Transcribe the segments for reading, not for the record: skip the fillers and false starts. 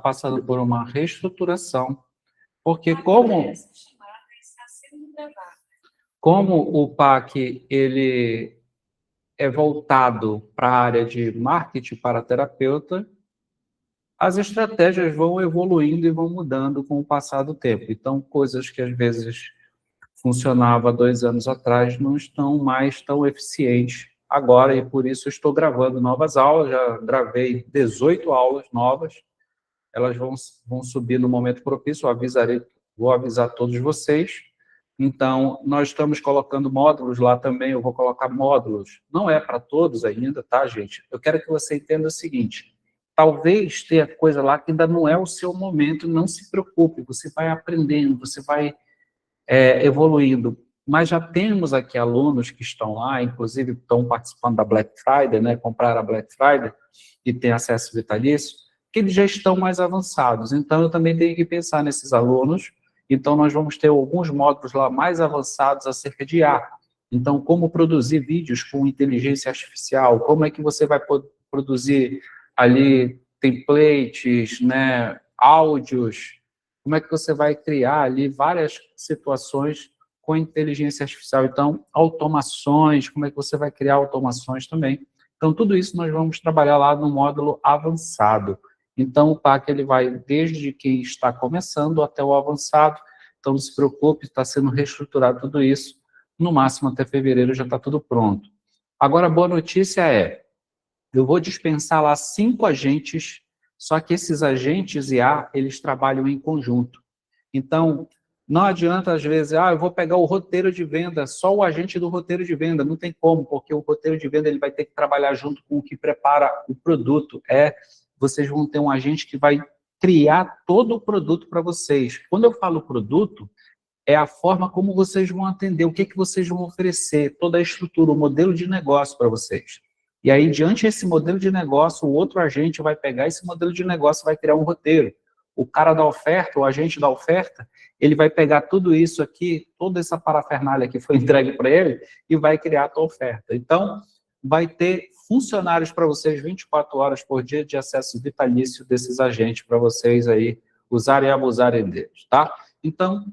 passando por uma reestruturação, porque como o PAC ele é voltado para a área de marketing para terapeuta, as estratégias vão evoluindo e vão mudando com o passar do tempo. Então, coisas que às vezes funcionavam há 2 anos atrás não estão mais tão eficientes agora, e por isso estou gravando novas aulas. Já gravei 18 aulas novas, elas vão subir no momento propício, vou avisar todos vocês. Então, nós estamos colocando módulos lá também, eu vou colocar módulos. Não é para todos ainda, tá, gente? Eu quero que você entenda o seguinte: talvez tenha coisa lá que ainda não é o seu momento, não se preocupe, você vai aprendendo, você vai evoluindo. Mas já temos aqui alunos que estão lá, inclusive estão participando da Black Friday, né? Compraram a Black Friday e têm acesso vitalício, que eles já estão mais avançados. Então, eu também tenho que pensar nesses alunos. Então, nós vamos ter alguns módulos lá mais avançados acerca de IA. Então, como produzir vídeos com inteligência artificial, como é que você vai produzir ali templates, né, áudios, como é que você vai criar ali várias situações com inteligência artificial. Então, automações, como é que você vai criar automações também. Então, tudo isso nós vamos trabalhar lá no módulo avançado. Então, o PAC ele vai desde quem está começando até o avançado. Então, não se preocupe, está sendo reestruturado tudo isso. No máximo, até fevereiro já está tudo pronto. Agora, a boa notícia é, eu vou dispensar lá 5 agentes, só que esses agentes IA, eles trabalham em conjunto. Então, não adianta, às vezes, eu vou pegar o roteiro de venda, só o agente do roteiro de venda. Não tem como, porque o roteiro de venda ele vai ter que trabalhar junto com o que prepara o produto. Vocês vão ter um agente que vai criar todo o produto para vocês. Quando eu falo produto, é a forma como vocês vão atender, o que vocês vão oferecer, toda a estrutura, o modelo de negócio para vocês. E aí, diante desse modelo de negócio, o outro agente vai pegar esse modelo de negócio e vai criar um roteiro. O cara da oferta, o agente da oferta, ele vai pegar tudo isso aqui, toda essa parafernália que foi entregue para ele, e vai criar a tua oferta. Então, vai ter funcionários para vocês 24 horas por dia de acesso vitalício desses agentes para vocês aí usarem e abusarem deles, tá? Então,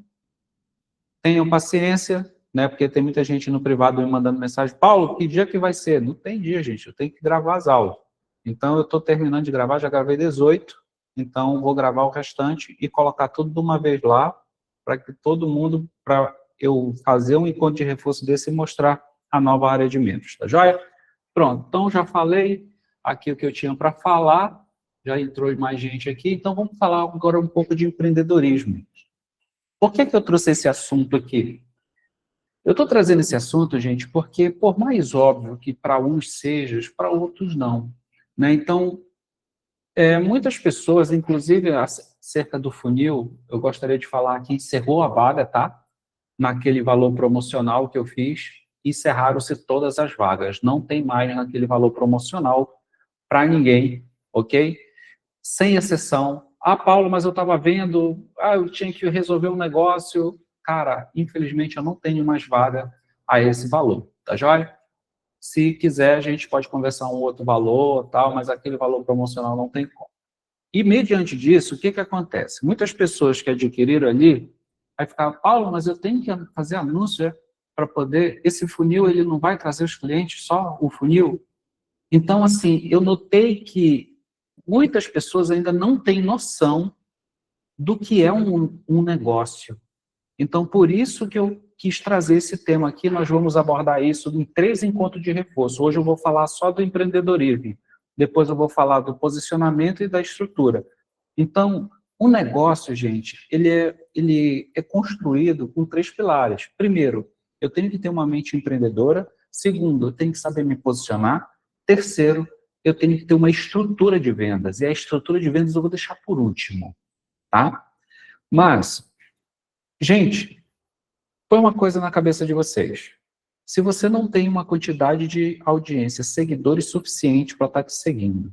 tenham paciência, né? Porque tem muita gente no privado me mandando mensagem: Paulo, que dia que vai ser? Não tem dia, gente, eu tenho que gravar as aulas. Então, eu estou terminando de gravar, já gravei 18, então vou gravar o restante e colocar tudo de uma vez lá, para que todo mundo, para eu fazer um encontro de reforço desse e mostrar a nova área de membros, tá joia? Pronto, então já falei aqui o que eu tinha para falar, já entrou mais gente aqui, então vamos falar agora um pouco de empreendedorismo. Por que eu trouxe esse assunto aqui? Eu estou trazendo esse assunto, gente, porque por mais óbvio que para uns seja, para outros não, né? Então, muitas pessoas, inclusive acerca do funil, eu gostaria de falar que encerrou a vaga, tá? Naquele valor promocional que eu fiz, encerraram-se todas as vagas. Não tem mais naquele valor promocional para ninguém, ok? Sem exceção. Paulo, mas eu estava vendo, eu tinha que resolver um negócio. Cara, infelizmente eu não tenho mais vaga a esse valor, tá joia? Se quiser, a gente pode conversar um outro valor, tal, mas aquele valor promocional não tem como. E, mediante disso, o que acontece? Muitas pessoas que adquiriram ali, vai ficar: Paulo, mas eu tenho que fazer anúncio para poder... Esse funil, ele não vai trazer os clientes, só o funil? Então, assim, eu notei que muitas pessoas ainda não têm noção do que é um negócio. Então, por isso que eu quis trazer esse tema aqui. Nós vamos abordar isso em 3 encontros de reforço. Hoje eu vou falar só do empreendedorismo. Depois eu vou falar do posicionamento e da estrutura. Então, o negócio, gente, ele é construído com 3 pilares. Primeiro, eu tenho que ter uma mente empreendedora. Segundo, eu tenho que saber me posicionar. Terceiro, eu tenho que ter uma estrutura de vendas. E a estrutura de vendas eu vou deixar por último, tá? Mas, gente, põe uma coisa na cabeça de vocês. Se você não tem uma quantidade de audiência, seguidores suficiente para estar te seguindo,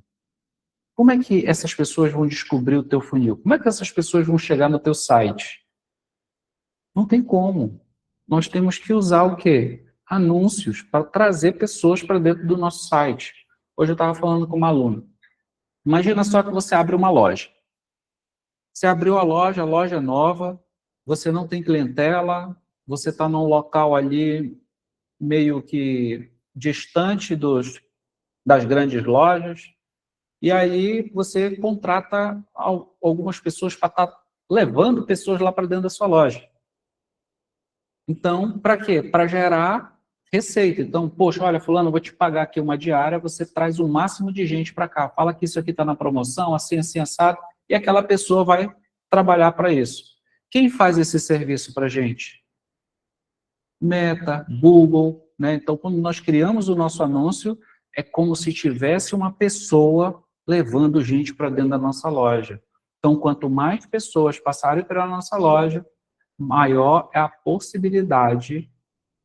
como é que essas pessoas vão descobrir o teu funil? Como é que essas pessoas vão chegar no teu site? Não tem como. Nós temos que usar o quê? Anúncios para trazer pessoas para dentro do nosso site. Hoje eu estava falando com uma aluna. Imagina só que você abre uma loja. Você abriu a loja é nova, você não tem clientela, você está num local ali meio que distante das grandes lojas, e aí você contrata algumas pessoas para estar levando pessoas lá para dentro da sua loja. Então, para quê? Para gerar receita. Então, poxa, olha, fulano, eu vou te pagar aqui uma diária, você traz o máximo de gente para cá, fala que isso aqui está na promoção, assim, assim, assado, e aquela pessoa vai trabalhar para isso. Quem faz esse serviço para a gente? Meta, Google, né? Então, quando nós criamos o nosso anúncio, é como se tivesse uma pessoa levando gente para dentro da nossa loja. Então, quanto mais pessoas passarem pela nossa loja, maior é a possibilidade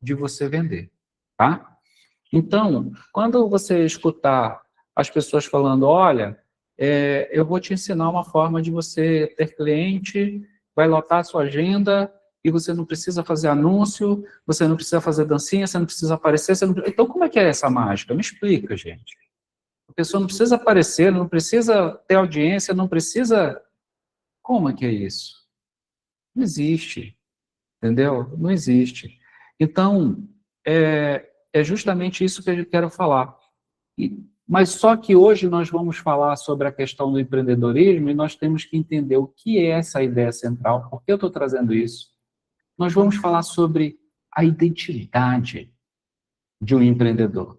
de você vender, tá? Então, quando você escutar as pessoas falando, olha, eu vou te ensinar uma forma de você ter cliente, vai lotar a sua agenda e você não precisa fazer anúncio, você não precisa fazer dancinha, você não precisa aparecer, você não... Então, como é que é essa mágica? Me explica, gente. A pessoa não precisa aparecer, não precisa ter audiência, não precisa... Como é que é isso? Não existe, entendeu? Não existe. Então, é justamente isso que eu quero falar. Mas só que hoje nós vamos falar sobre a questão do empreendedorismo e nós temos que entender o que é essa ideia central, por que eu estou trazendo isso. Nós vamos falar sobre a identidade de um empreendedor.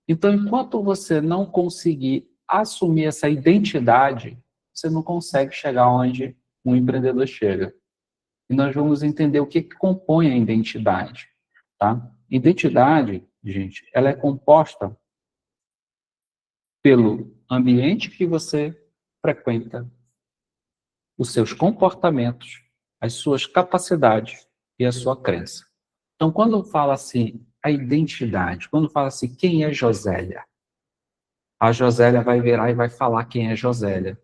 Então, enquanto você não conseguir assumir essa identidade, você não consegue chegar onde um empreendedor chega. E nós vamos entender o que compõe a identidade, tá? Identidade, gente, ela é composta pelo ambiente que você frequenta, os seus comportamentos, as suas capacidades e a sua crença. Então, quando fala assim, a identidade, quando fala assim, quem é Josélia? A Josélia vai virar e vai falar quem é Josélia.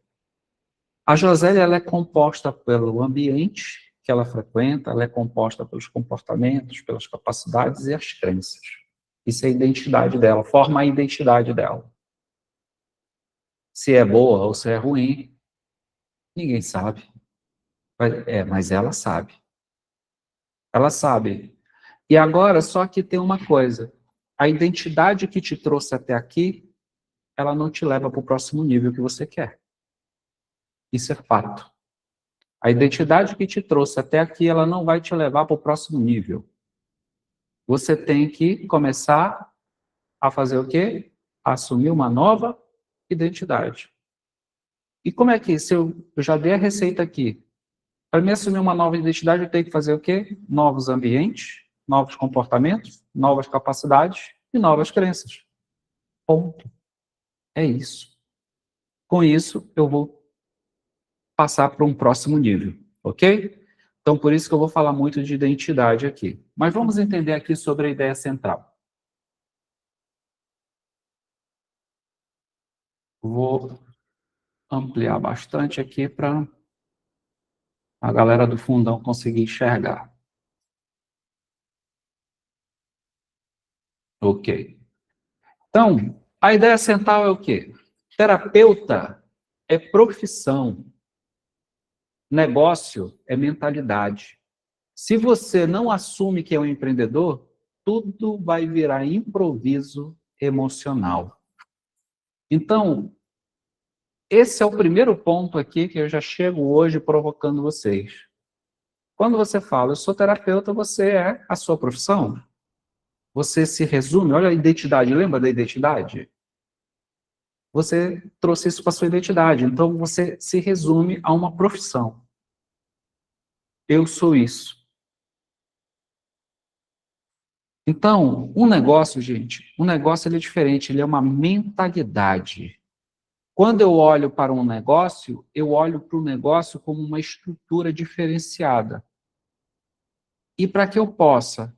A Josélia, ela é composta pelo ambiente que ela frequenta, ela é composta pelos comportamentos, pelas capacidades e as crenças. Isso é a identidade dela, forma a identidade dela. Se é boa ou se é ruim, ninguém sabe. Mas ela sabe. Ela sabe. E agora, só que tem uma coisa. A identidade que te trouxe até aqui, ela não te leva para o próximo nível que você quer. Isso é fato. A identidade que te trouxe até aqui, ela não vai te levar para o próximo nível. Você tem que começar a fazer o quê? Assumir uma nova identidade. E como é que, se eu já dei a receita aqui, para mim assumir uma nova identidade, eu tenho que fazer o quê? Novos ambientes, novos comportamentos, novas capacidades e novas crenças. Ponto. É isso. Com isso, eu vou passar para um próximo nível, ok? Então, por isso que eu vou falar muito de identidade aqui. Mas vamos entender aqui sobre a ideia central. Vou ampliar bastante aqui para a galera do fundão conseguir enxergar. Ok. Então, a ideia central é o quê? Terapeuta é profissão, negócio é mentalidade. Se você não assume que é um empreendedor, tudo vai virar improviso emocional. Então, esse é o primeiro ponto aqui que eu já chego hoje provocando vocês. Quando você fala, eu sou terapeuta, você é a sua profissão? Você se resume, olha a identidade, lembra da identidade? Você trouxe isso para a sua identidade, então você se resume a uma profissão. Eu sou isso. Então, um negócio, gente, um negócio ele é diferente, ele é uma mentalidade. Quando eu olho para um negócio, eu olho para o negócio como uma estrutura diferenciada. E para que eu possa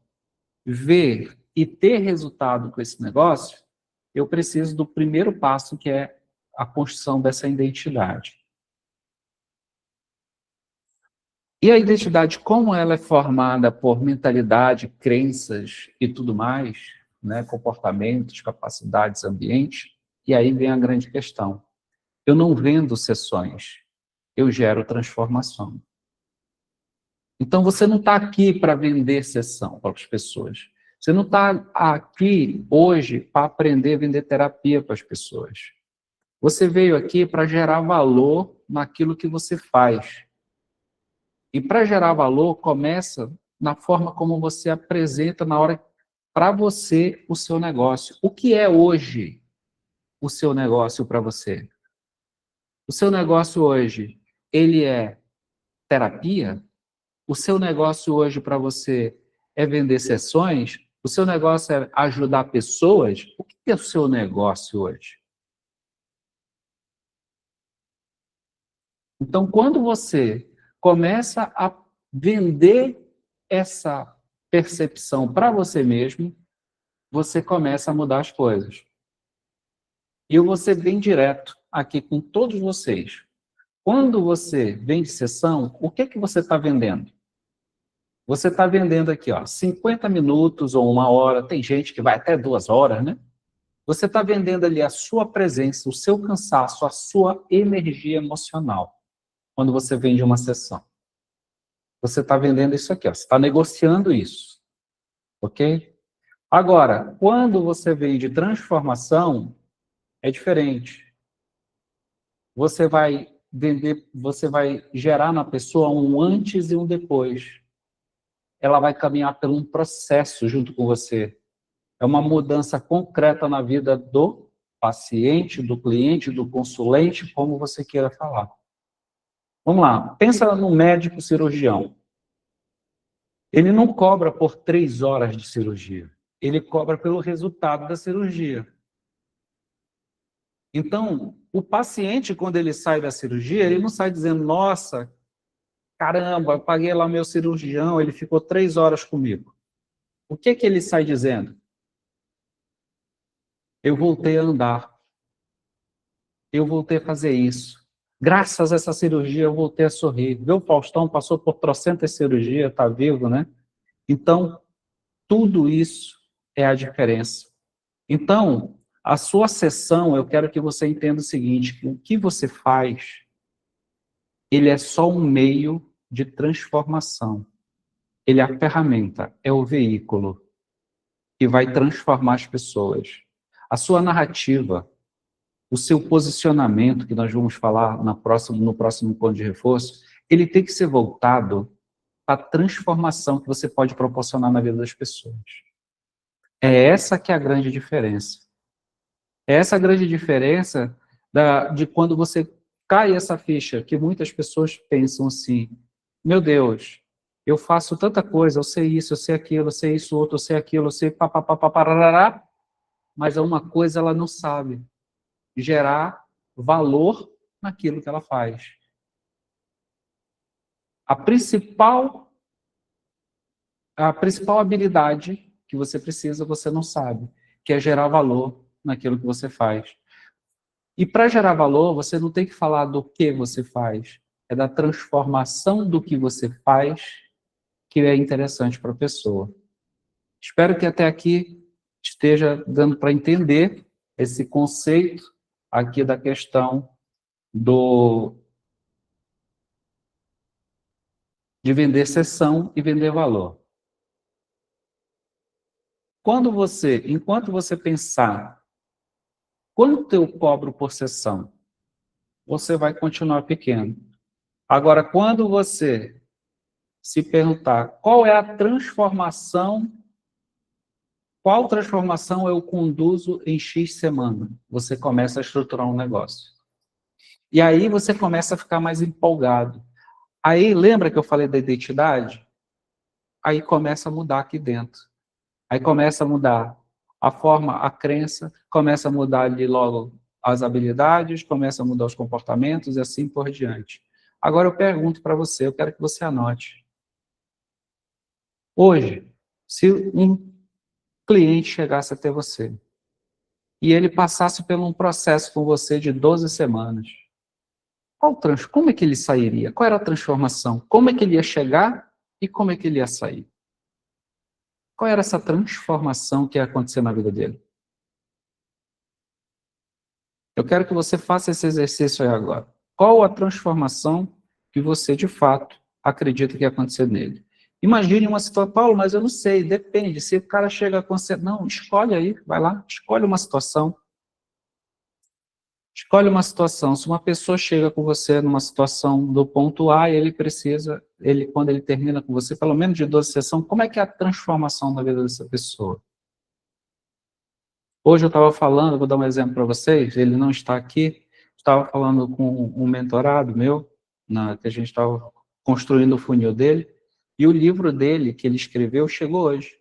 ver e ter resultado com esse negócio, eu preciso do primeiro passo, que é a construção dessa identidade. E a identidade, como ela é formada por mentalidade, crenças e tudo mais, né, comportamentos, capacidades, ambiente, e aí vem a grande questão. Eu não vendo sessões, eu gero transformação. Então, você não está aqui para vender sessão para as pessoas. Você não está aqui hoje para aprender a vender terapia para as pessoas. Você veio aqui para gerar valor naquilo que você faz. E para gerar valor, começa na forma como você apresenta na hora para você o seu negócio. O que é hoje o seu negócio para você? O seu negócio hoje, ele é terapia? O seu negócio hoje para você é vender sessões? O seu negócio é ajudar pessoas? O que é o seu negócio hoje? Então, quando você começa a vender essa percepção para você mesmo, você começa a mudar as coisas. E eu vou ser bem direto aqui com todos vocês. Quando você vende sessão, o que você está vendendo? Você está vendendo aqui, ó, 50 minutos ou 1 hora, tem gente que vai até 2 horas, né? Você está vendendo ali a sua presença, o seu cansaço, a sua energia emocional, quando você vende uma sessão. Você está vendendo isso aqui, ó, você está negociando isso, ok? Agora, quando você vende transformação, é diferente. Você vai vender, você vai gerar na pessoa um antes e um depois. Ela vai caminhar por um processo junto com você. É uma mudança concreta na vida do paciente, do cliente, do consulente, como você queira falar. Vamos lá, pensa no médico cirurgião. Ele não cobra por 3 horas de cirurgia. Ele cobra pelo resultado da cirurgia. Então, o paciente, quando ele sai da cirurgia, ele não sai dizendo, nossa, caramba, eu paguei lá meu cirurgião, ele ficou 3 horas comigo. O que ele sai dizendo? Eu voltei a andar. Eu voltei a fazer isso. Graças a essa cirurgia, eu voltei a sorrir. Viu, o Faustão passou por trocentas cirurgias, está vivo, né? Então, tudo isso é a diferença. Então, a sua sessão, eu quero que você entenda o seguinte, que o que você faz, ele é só um meio de transformação. Ele é a ferramenta, é o veículo que vai transformar as pessoas. A sua narrativa, o seu posicionamento, que nós vamos falar no próximo ponto de reforço, ele tem que ser voltado para a transformação que você pode proporcionar na vida das pessoas. É essa que é a grande diferença. É essa a grande diferença de quando você cai essa ficha, que muitas pessoas pensam assim, meu Deus, eu faço tanta coisa, eu sei isso, eu sei aquilo, eu sei isso, outro, eu sei aquilo, eu sei papapá, mas uma coisa ela não sabe, gerar valor naquilo que ela faz. A principal habilidade que você precisa, você não sabe, que é gerar valor naquilo que você faz. E para gerar valor, você não tem que falar do que você faz, é da transformação do que você faz que é interessante para a pessoa. Espero que até aqui esteja dando para entender esse conceito aqui da questão de vender sessão e vender valor. Enquanto você pensar quanto eu cobro por sessão, você vai continuar pequeno. Agora, quando você se perguntar qual transformação eu conduzo em X semana, você começa a estruturar um negócio. E aí você começa a ficar mais empolgado. Aí, lembra que eu falei da identidade? Aí começa a mudar aqui dentro. Aí começa a mudar a forma, a crença, começa a mudar ali logo as habilidades, começa a mudar os comportamentos e assim por diante. Agora eu pergunto para você, eu quero que você anote. Hoje, se um cliente chegasse até você e ele passasse por um processo com você de 12 semanas, como é que ele sairia? Qual era a transformação? Como é que ele ia chegar e como é que ele ia sair? Qual era essa transformação que ia acontecer na vida dele? Eu quero que você faça esse exercício aí agora. qual a transformação que você, de fato, acredita que ia acontecer nele. Imagine uma situação, Paulo, mas eu não sei, depende. Se o cara chega com você, não, escolhe aí, vai lá, escolhe uma situação. Escolhe uma situação. Se uma pessoa chega com você numa situação do ponto A, e ele precisa, quando ele termina com você, pelo menos de 12 sessões, como é que é a transformação na vida dessa pessoa? Hoje eu estava falando, vou dar um exemplo para vocês, ele não está aqui, estava falando com um mentorado meu, que a gente estava construindo o funil dele, e o livro dele, que ele escreveu, chegou hoje.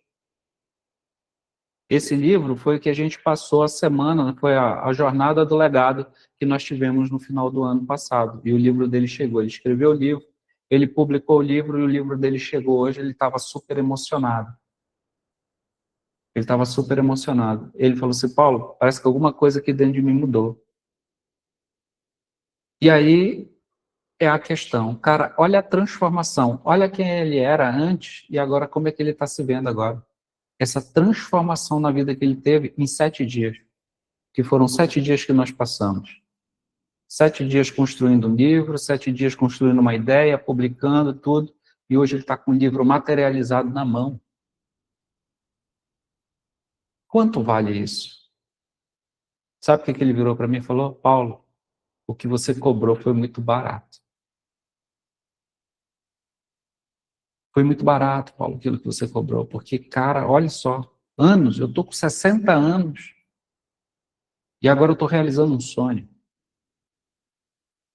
Esse livro foi o que a gente passou a semana, foi a jornada do legado que nós tivemos no final do ano passado. E o livro dele chegou. Ele escreveu o livro, ele publicou o livro e o livro dele chegou hoje. Ele estava super emocionado. Ele estava super emocionado. Ele falou assim, Paulo, parece que alguma coisa aqui dentro de mim mudou. E aí é a questão. Cara, olha a transformação. Olha quem ele era antes e agora como é que ele está se vendo agora. Essa transformação na vida que ele teve em 7 dias. Que foram 7 dias que nós passamos. 7 dias construindo um livro, 7 dias construindo uma ideia, publicando tudo, e hoje ele está com o livro materializado na mão. Quanto vale isso? Sabe o que ele virou para mim e falou? Paulo, o que você cobrou foi muito barato. Foi muito barato, Paulo, aquilo que você cobrou, porque, cara, olha só, anos, eu estou com 60 anos, e agora eu estou realizando um sonho.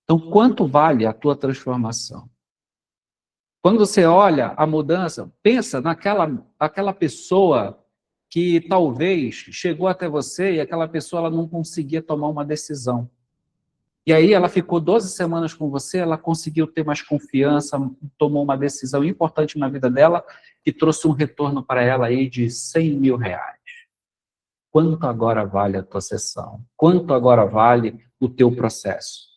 Então, quanto vale a tua transformação? Quando você olha a mudança, pensa naquela pessoa que talvez chegou até você e aquela pessoa ela não conseguia tomar uma decisão. E aí ela ficou 12 semanas com você, ela conseguiu ter mais confiança, tomou uma decisão importante na vida dela e trouxe um retorno para ela aí de 100 mil reais. Quanto agora vale a tua sessão? Quanto agora vale o teu processo?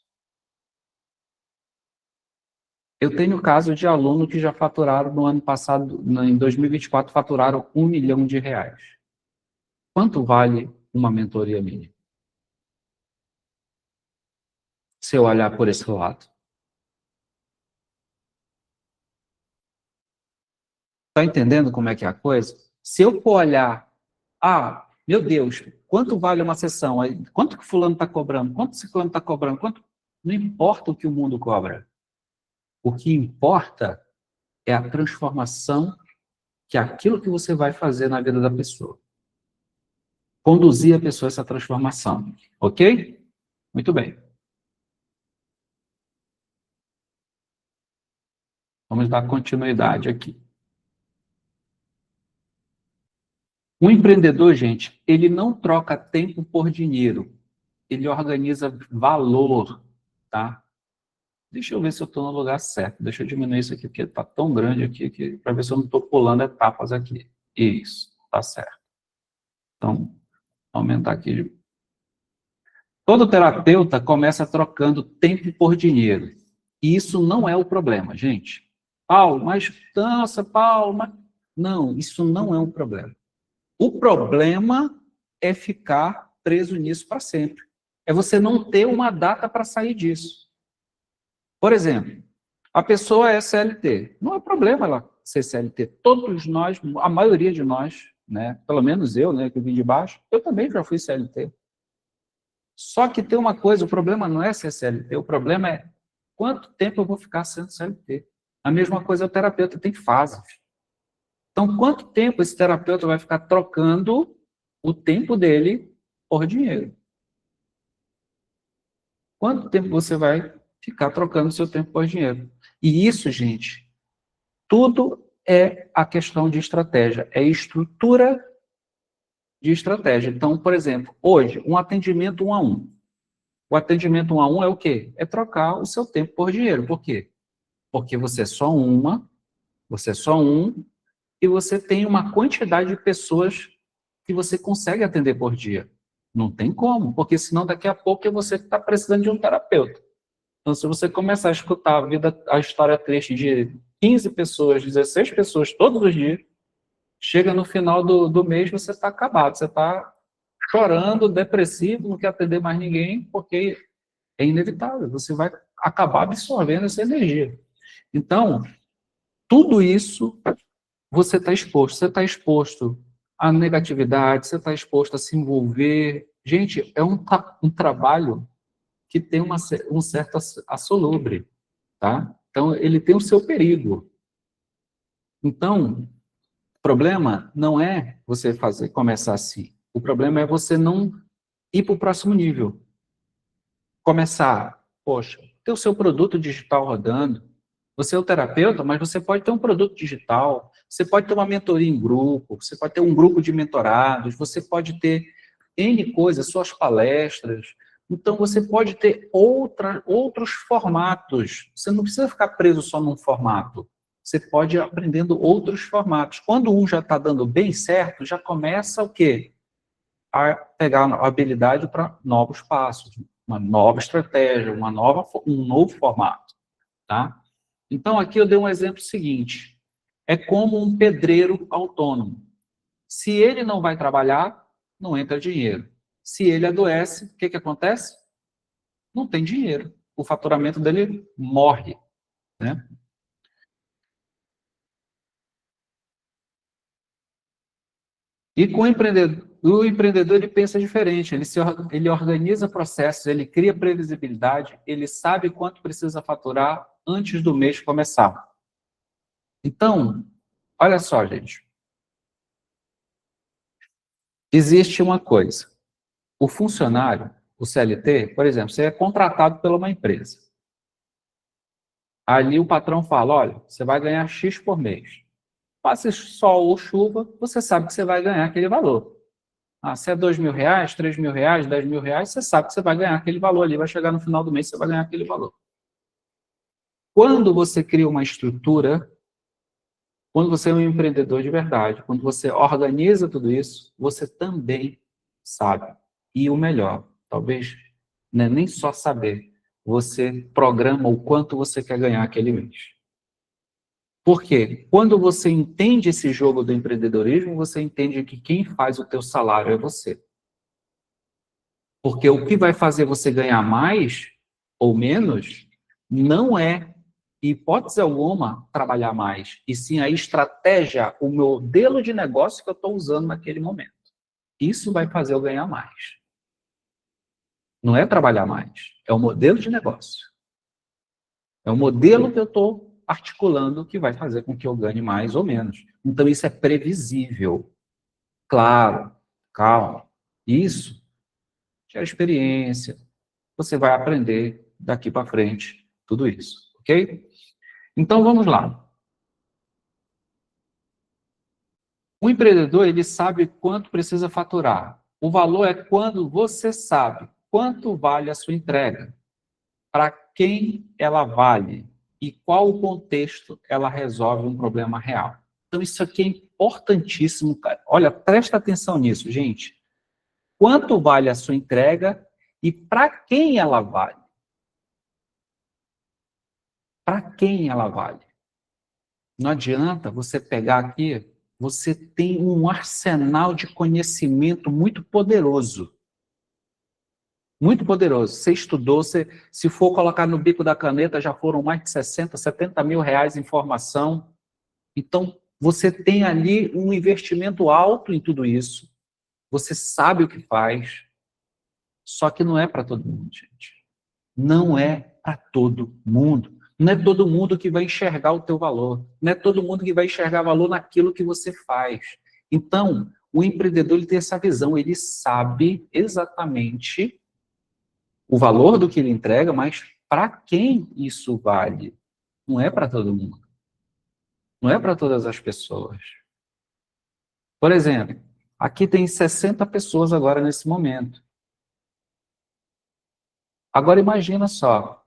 Eu tenho caso de aluno que já faturaram no ano passado, em 2024, faturaram 1 milhão de reais. Quanto vale uma mentoria minha? Se eu olhar por esse lado. Está entendendo como é que é a coisa? Se eu for olhar, meu Deus, quanto vale uma sessão? Quanto que fulano está cobrando? Quanto esse fulano está cobrando? Não importa o que o mundo cobra. O que importa é a transformação que é aquilo que você vai fazer na vida da pessoa. Conduzir a pessoa a essa transformação. Ok? Muito bem. Vamos dar continuidade aqui. Um empreendedor, gente, ele não troca tempo por dinheiro. Ele organiza valor, tá? Deixa eu ver se eu estou no lugar certo. Deixa eu diminuir isso aqui, porque está tão grande aqui, para ver se eu não estou pulando etapas aqui. Isso, tá certo. Então, aumentar aqui. Todo terapeuta começa trocando tempo por dinheiro. E isso não é o problema, gente. Paulo, mas cansa, Paulo, mas... Não, isso não é um problema. O problema é ficar preso nisso para sempre. É você não ter uma data para sair disso. Por exemplo, a pessoa é CLT. Não é problema ela ser CLT. Todos nós, a maioria de nós, né, pelo menos eu, né, que vim de baixo, eu também já fui CLT. Só que tem uma coisa, o problema não é ser CLT, o problema é quanto tempo eu vou ficar sendo CLT. A mesma coisa o terapeuta tem fases. Então, quanto tempo esse terapeuta vai ficar trocando o tempo dele por dinheiro? Quanto tempo você vai ficar trocando o seu tempo por dinheiro? E isso, gente, tudo é a questão de estratégia, é estrutura de estratégia. Então, por exemplo, hoje, um atendimento 1 a 1. O atendimento 1 a 1 é o quê? É trocar o seu tempo por dinheiro. Por quê? Porque você é só você é só um, e você tem uma quantidade de pessoas que você consegue atender por dia. Não tem como, porque senão daqui a pouco é você que está precisando de um terapeuta. Então, se você começar a escutar a história triste de 15 pessoas, 16 pessoas todos os dias, chega no final do mês, você está acabado, você está chorando, depressivo, não quer atender mais ninguém, porque é inevitável, você vai acabar absorvendo essa energia. Então, tudo isso você está exposto. Você está exposto à negatividade, você está exposto a se envolver. Gente, é um trabalho que tem um certo assolúvel, tá? Então, ele tem o seu perigo. Então, o problema não é você começar assim. O problema é você não ir para o próximo nível. Começar, poxa, ter o seu produto digital rodando. Você é o terapeuta, mas você pode ter um produto digital, você pode ter uma mentoria em grupo, você pode ter um grupo de mentorados, você pode ter N coisas, suas palestras. Então, você pode ter outros formatos. Você não precisa ficar preso só num formato. Você pode ir aprendendo outros formatos. Quando um já está dando bem certo, já começa o quê? A pegar a habilidade para novos passos, uma nova estratégia, um novo formato, tá? Então, aqui eu dei um exemplo seguinte. É como um pedreiro autônomo. Se ele não vai trabalhar, não entra dinheiro. Se ele adoece, o que acontece? Não tem dinheiro. O faturamento dele morre, né? E com o empreendedor ele pensa diferente, ele organiza processos, ele cria previsibilidade, ele sabe quanto precisa faturar antes do mês começar. Então, olha só, gente. Existe uma coisa. O funcionário, o CLT, por exemplo, você é contratado por uma empresa. Ali o patrão fala, olha, você vai ganhar X por mês. Passe sol ou chuva, você sabe que você vai ganhar aquele valor. Ah, se é R$ 2.000, R$ 3.000, R$ 10.000, você sabe que você vai ganhar aquele valor ali, vai chegar no final do mês, você vai ganhar aquele valor. Quando você cria uma estrutura, quando você é um empreendedor de verdade, quando você organiza tudo isso, você também sabe. E o melhor, talvez, não é nem só saber, você programa o quanto você quer ganhar aquele mês. Por quê? Quando você entende esse jogo do empreendedorismo, você entende que quem faz o teu salário é você. Porque o que vai fazer você ganhar mais ou menos não é, em hipótese alguma, trabalhar mais, e sim a estratégia, o modelo de negócio que eu estou usando naquele momento. Isso vai fazer eu ganhar mais. Não é trabalhar mais, é o modelo de negócio. É o modelo que eu estou articulando que vai fazer com que eu ganhe mais ou menos. Então, isso é previsível. Claro, calma. Isso gera experiência. Você vai aprender daqui para frente tudo isso, ok? Então, vamos lá. O empreendedor, ele sabe quanto precisa faturar. O valor é quando você sabe quanto vale a sua entrega, para quem ela vale e qual o contexto ela resolve um problema real. Então, isso aqui é importantíssimo, cara. Olha, presta atenção nisso, gente. Quanto vale a sua entrega e para quem ela vale? Para quem ela vale? Não adianta você pegar aqui, você tem um arsenal de conhecimento muito poderoso. Muito poderoso. Você estudou, se for colocar no bico da caneta, já foram mais de 60, 70 mil reais em formação. Então, você tem ali um investimento alto em tudo isso. Você sabe o que faz. Só que não é para todo mundo, gente. Não é para todo mundo. Não é todo mundo que vai enxergar o teu valor. Não é todo mundo que vai enxergar valor naquilo que você faz. Então, o empreendedor ele tem essa visão, ele sabe exatamente o valor do que ele entrega, mas para quem isso vale? Não é para todo mundo. Não é para todas as pessoas. Por exemplo, aqui tem 60 pessoas agora nesse momento. Agora imagina só,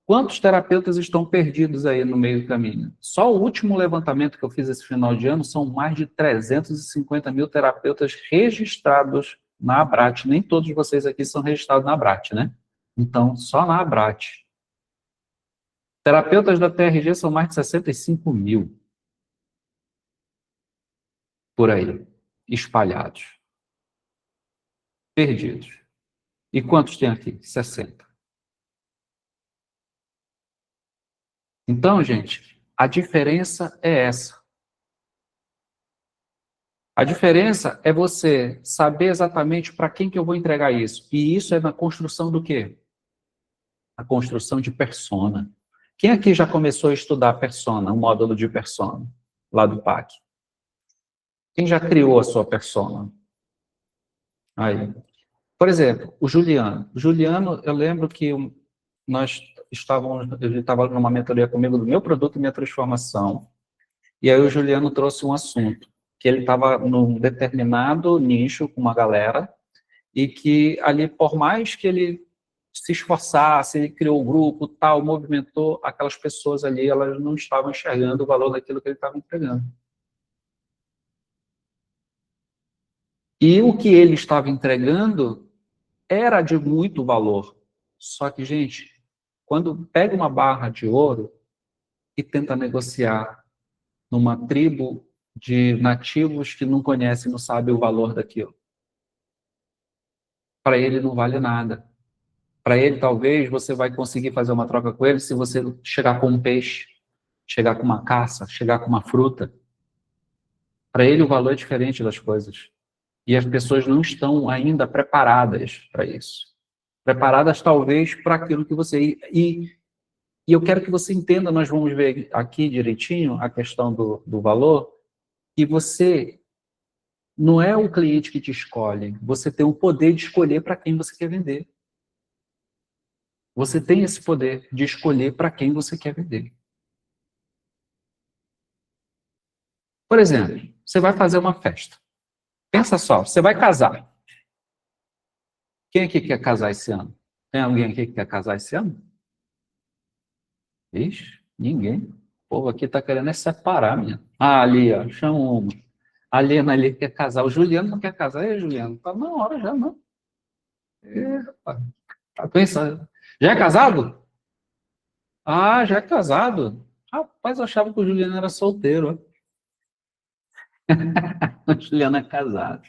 quantos terapeutas estão perdidos aí no meio do caminho? Só o último levantamento que eu fiz esse final de ano são mais de 350 mil terapeutas registrados na Abrat. Nem todos vocês aqui são registrados na Abrat, né? Então, só na Abrat. Terapeutas da TRG são mais de 65 mil por aí, espalhados, perdidos. E quantos tem aqui? 60. Então, gente, a diferença é essa. A diferença é você saber exatamente para quem que eu vou entregar isso. E isso é na construção do quê? A construção de persona. Quem aqui já começou a estudar persona, o módulo de persona, lá do PAC? Quem já criou a sua persona? Aí. Por exemplo, o Juliano. O Juliano, eu lembro que nós estávamos, ele estava numa mentoria comigo do meu produto e minha transformação. E aí o Juliano trouxe um assunto, que ele estava num determinado nicho com uma galera, e que ali, por mais que ele se esforçasse, ele criou o grupo, tal, movimentou, aquelas pessoas ali, elas não estavam enxergando o valor daquilo que ele estava entregando. E o que ele estava entregando era de muito valor. Só que, gente, quando pega uma barra de ouro e tenta negociar numa tribo de nativos que não conhecem, não sabem o valor daquilo, para ele não vale nada. Para ele, talvez, você vai conseguir fazer uma troca com ele se você chegar com um peixe, chegar com uma caça, chegar com uma fruta. Para ele, o valor é diferente das coisas. E as pessoas não estão ainda preparadas para isso. Preparadas, talvez, para aquilo que você... E eu quero que você entenda, nós vamos ver aqui direitinho a questão do valor, que você não é o cliente que te escolhe, você tem o poder de escolher para quem você quer vender. Você tem esse poder de escolher para quem você quer vender. Por exemplo, você vai fazer uma festa. Pensa só, você vai casar. Quem aqui quer casar esse ano? Tem alguém aqui que quer casar esse ano? Ixi, ninguém. O povo aqui está querendo é separar, minha. Ah, ali, ó, chama uma. A Lena ali quer casar. O Juliano não quer casar. E Juliano? Tá na hora já, não. Epa, tá pensando. Já é casado? Ah, já é casado. Rapaz, eu achava que o Juliano era solteiro. O Juliano é casado.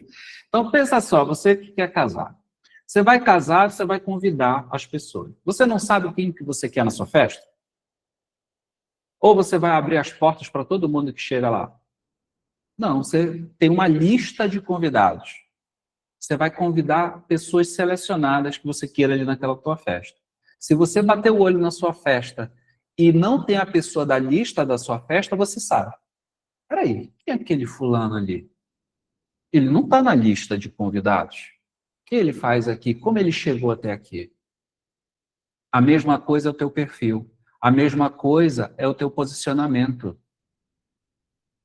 Então, pensa só, você que quer casar. Você vai casar, você vai convidar as pessoas. Você não sabe quem que você quer na sua festa? Ou você vai abrir as portas para todo mundo que chega lá? Não, você tem uma lista de convidados. Você vai convidar pessoas selecionadas que você queira ali naquela tua festa. Se você bater o olho na sua festa e não tem a pessoa da lista da sua festa, você sabe. Peraí, quem é aquele fulano ali? Ele não está na lista de convidados. O que ele faz aqui? Como ele chegou até aqui? A mesma coisa é o teu perfil. A mesma coisa é o teu posicionamento.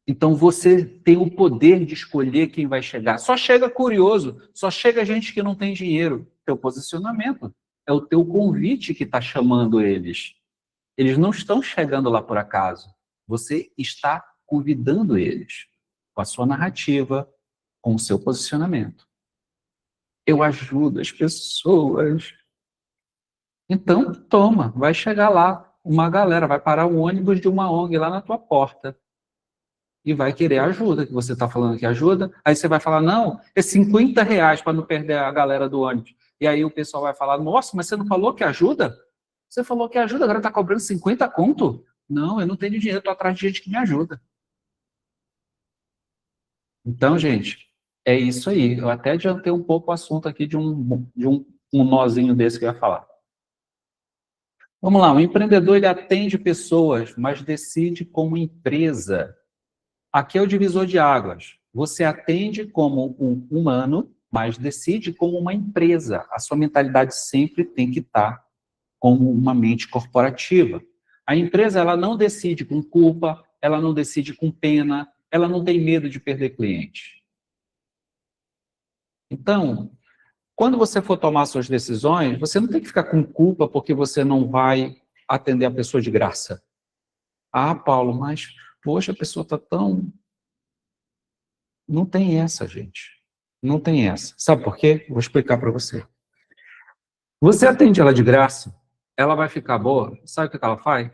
Então você tem o poder de escolher quem vai chegar. Só chega curioso, só chega gente que não tem dinheiro. Teu posicionamento é o teu convite que está chamando eles. Eles não estão chegando lá por acaso. Você está convidando eles com a sua narrativa, com o seu posicionamento. Eu ajudo as pessoas. Então, toma, vai chegar lá uma galera, vai parar o ônibus de uma ONG lá na tua porta e vai querer ajuda, que você está falando que ajuda. Aí você vai falar, não, é R$ 50 para não perder a galera do ônibus. E aí o pessoal vai falar, nossa, mas você não falou que ajuda? Você falou que ajuda, agora está cobrando 50 conto? Não, eu não tenho dinheiro, estou atrás de gente que me ajuda. Então, gente, é isso aí. Eu até adiantei um pouco o assunto aqui de um nozinho desse que eu ia falar. Vamos lá, o empreendedor ele atende pessoas, mas decide como empresa. Aqui é o divisor de águas. Você atende como um humano, mas decide como uma empresa. A sua mentalidade sempre tem que estar como uma mente corporativa. A empresa ela não decide com culpa, ela não decide com pena, ela não tem medo de perder cliente. Então, quando você for tomar suas decisões, você não tem que ficar com culpa porque você não vai atender a pessoa de graça. Ah, Paulo, mas, poxa, a pessoa está tão... Não tem essa, gente. Não tem essa. Sabe por quê? Vou explicar para você. Você atende ela de graça, ela vai ficar boa. Sabe o que ela faz?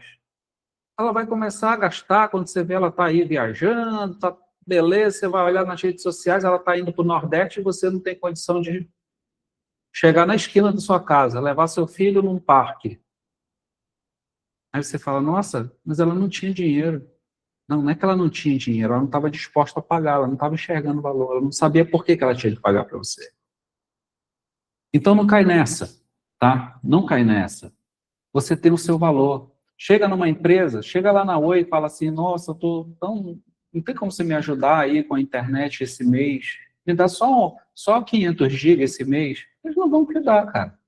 Ela vai começar a gastar, quando você vê ela está aí viajando, tá beleza, você vai olhar nas redes sociais, ela está indo para o Nordeste e você não tem condição de chegar na esquina da sua casa, levar seu filho num parque. Aí você fala, nossa, mas ela não tinha dinheiro. Não, não é que ela não tinha dinheiro, ela não estava disposta a pagar, ela não estava enxergando o valor, ela não sabia por que ela tinha que pagar para você. Então não cai nessa, tá? Não cai nessa. Você tem o seu valor. Chega numa empresa, chega lá na Oi e fala assim, nossa, eu tô tão... Não tem como você me ajudar aí com a internet esse mês? Me dá só 500 gigas esse mês? Eles não vão te dar, cara.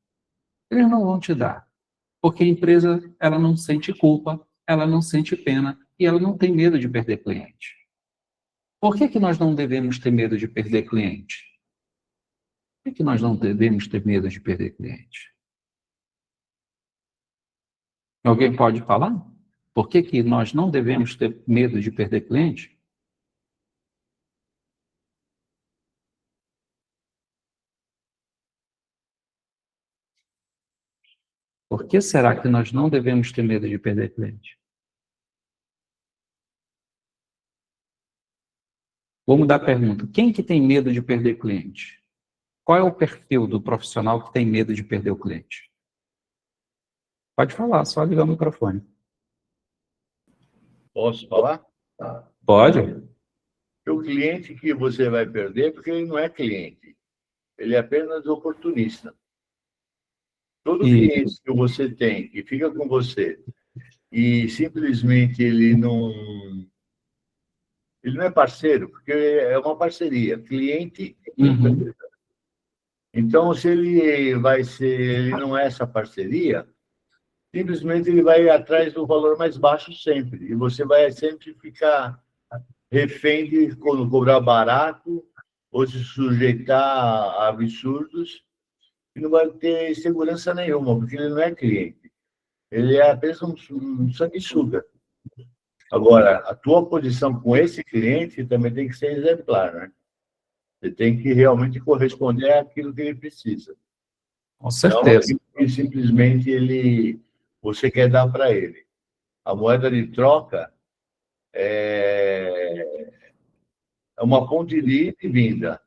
Eles não vão te dar. Porque a empresa, ela não sente culpa, ela não sente pena e ela não tem medo de perder cliente. Por que que nós não devemos ter medo de perder cliente? Por que nós não devemos ter medo de perder cliente? Alguém pode falar? Por que que nós não devemos ter medo de perder cliente? Por que será que nós não devemos ter medo de perder cliente? Vou mudar a pergunta. Quem que tem medo de perder cliente? Qual é o perfil do profissional que tem medo de perder o cliente? Pode falar, só ligar o microfone. Posso falar? Pode? O cliente que você vai perder, porque ele não é cliente, ele é apenas oportunista. Todo cliente que você tem, que fica com você, e simplesmente ele não é parceiro, porque é uma parceria, cliente e empresa. Então, se ele ele não é essa parceria, simplesmente ele vai atrás do valor mais baixo sempre, e você vai sempre ficar refém de cobrar barato ou se sujeitar a absurdos e não vai ter segurança nenhuma, porque ele não é cliente. Ele é apenas um sanguessuga. Agora, a tua posição com esse cliente também tem que ser exemplar, né? Você tem que realmente corresponder àquilo que ele precisa. Com certeza. Não que simplesmente você quer dar para ele. A moeda de troca é uma ponte de ida e vinda.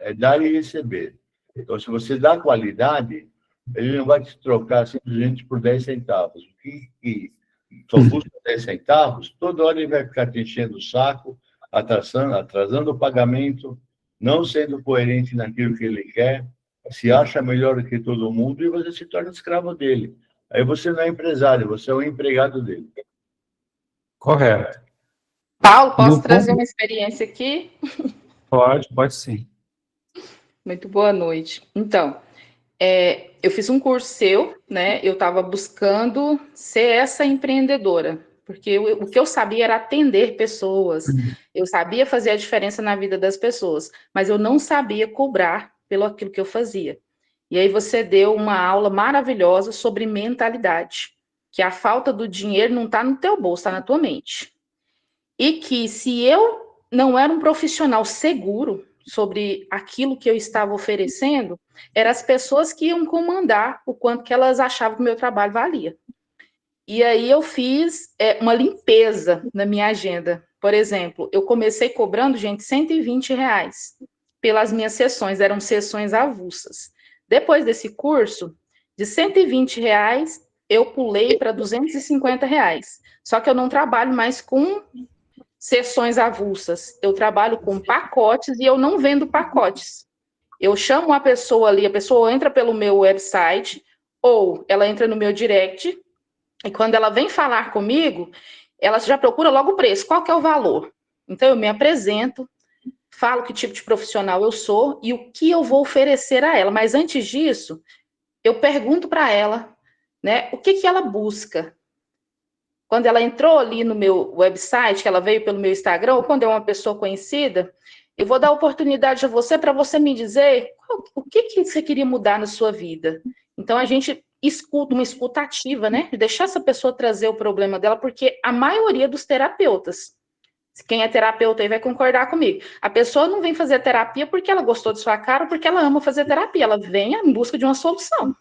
É dar e receber. Então, se você dá qualidade, ele não vai te trocar simplesmente por 10 centavos. O que só custa 10 centavos, toda hora ele vai ficar te enchendo o saco, atrasando o pagamento, não sendo coerente naquilo que ele quer, se acha melhor do que todo mundo e você se torna escravo dele. Aí você não é empresário, você é o empregado dele. Correto. Paulo, posso trazer uma experiência aqui? Pode sim. Muito boa noite. Então, eu fiz um curso seu, né? Eu estava buscando ser essa empreendedora, porque o que eu sabia era atender pessoas, eu sabia fazer a diferença na vida das pessoas, mas eu não sabia cobrar pelo aquilo que eu fazia. E aí você deu uma aula maravilhosa sobre mentalidade, que a falta do dinheiro não está no teu bolso, está na tua mente. E que se eu não era um profissional seguro sobre aquilo que eu estava oferecendo, eram as pessoas que iam comandar o quanto que elas achavam que o meu trabalho valia. E aí eu fiz uma limpeza na minha agenda. Por exemplo, eu comecei cobrando, gente, R$120 pelas minhas sessões, eram sessões avulsas. Depois desse curso, de R$120, eu pulei para R$250. Só que eu não trabalho mais com sessões avulsas. Eu trabalho com pacotes e eu não vendo pacotes. Eu chamo a pessoa ali, a pessoa entra pelo meu website ou ela entra no meu direct e quando ela vem falar comigo, ela já procura logo o preço, qual que é o valor. Então eu me apresento, falo que tipo de profissional eu sou e o que eu vou oferecer a ela. Mas antes disso, eu pergunto para ela, né, o que ela busca. Quando ela entrou ali no meu website, que ela veio pelo meu Instagram, ou quando é uma pessoa conhecida, eu vou dar oportunidade a você para você me dizer o que você queria mudar na sua vida. Então, a gente escuta, uma escuta ativa, né? Deixar essa pessoa trazer o problema dela, porque a maioria dos terapeutas, quem é terapeuta aí vai concordar comigo, a pessoa não vem fazer terapia porque ela gostou de sua cara ou porque ela ama fazer terapia, ela vem em busca de uma solução.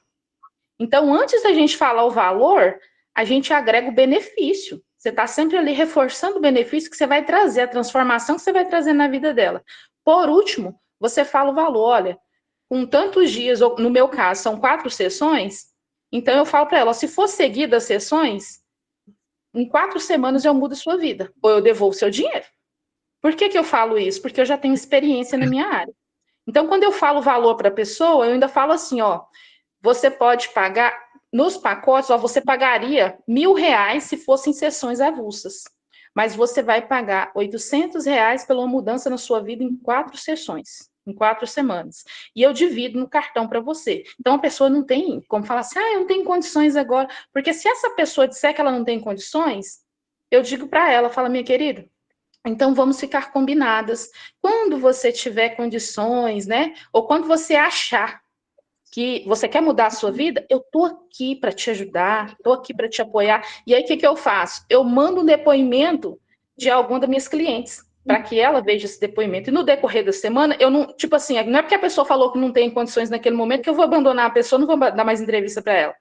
Então, antes da gente falar o valor, a gente agrega o benefício. Você está sempre ali reforçando o benefício que você vai trazer, a transformação que você vai trazer na vida dela. Por último, você fala o valor. Olha, com tantos dias, ou no meu caso, são 4 sessões, então eu falo para ela, se for seguida as sessões, em 4 semanas eu mudo a sua vida, ou eu devolvo o seu dinheiro. Por que eu falo isso? Porque eu já tenho experiência na minha área. Então, quando eu falo valor para a pessoa, eu ainda falo assim, ó, você pode pagar, nos pacotes, ó, você pagaria R$1.000 se fossem sessões avulsas, mas você vai pagar R$800 pela mudança na sua vida em 4 sessões, em 4 semanas. E eu divido no cartão para você. Então, a pessoa não tem como falar assim, eu não tenho condições agora, porque se essa pessoa disser que ela não tem condições, eu digo para ela, fala, minha querida, então, vamos ficar combinadas. Quando você tiver condições, né? Ou quando você achar que você quer mudar a sua vida, eu tô aqui para te ajudar, tô aqui para te apoiar. E aí, o que eu faço? Eu mando um depoimento de alguma das minhas clientes, para que ela veja esse depoimento. E no decorrer da semana, eu não, tipo assim, não é porque a pessoa falou que não tem condições naquele momento que eu vou abandonar a pessoa, não vou dar mais entrevista para ela.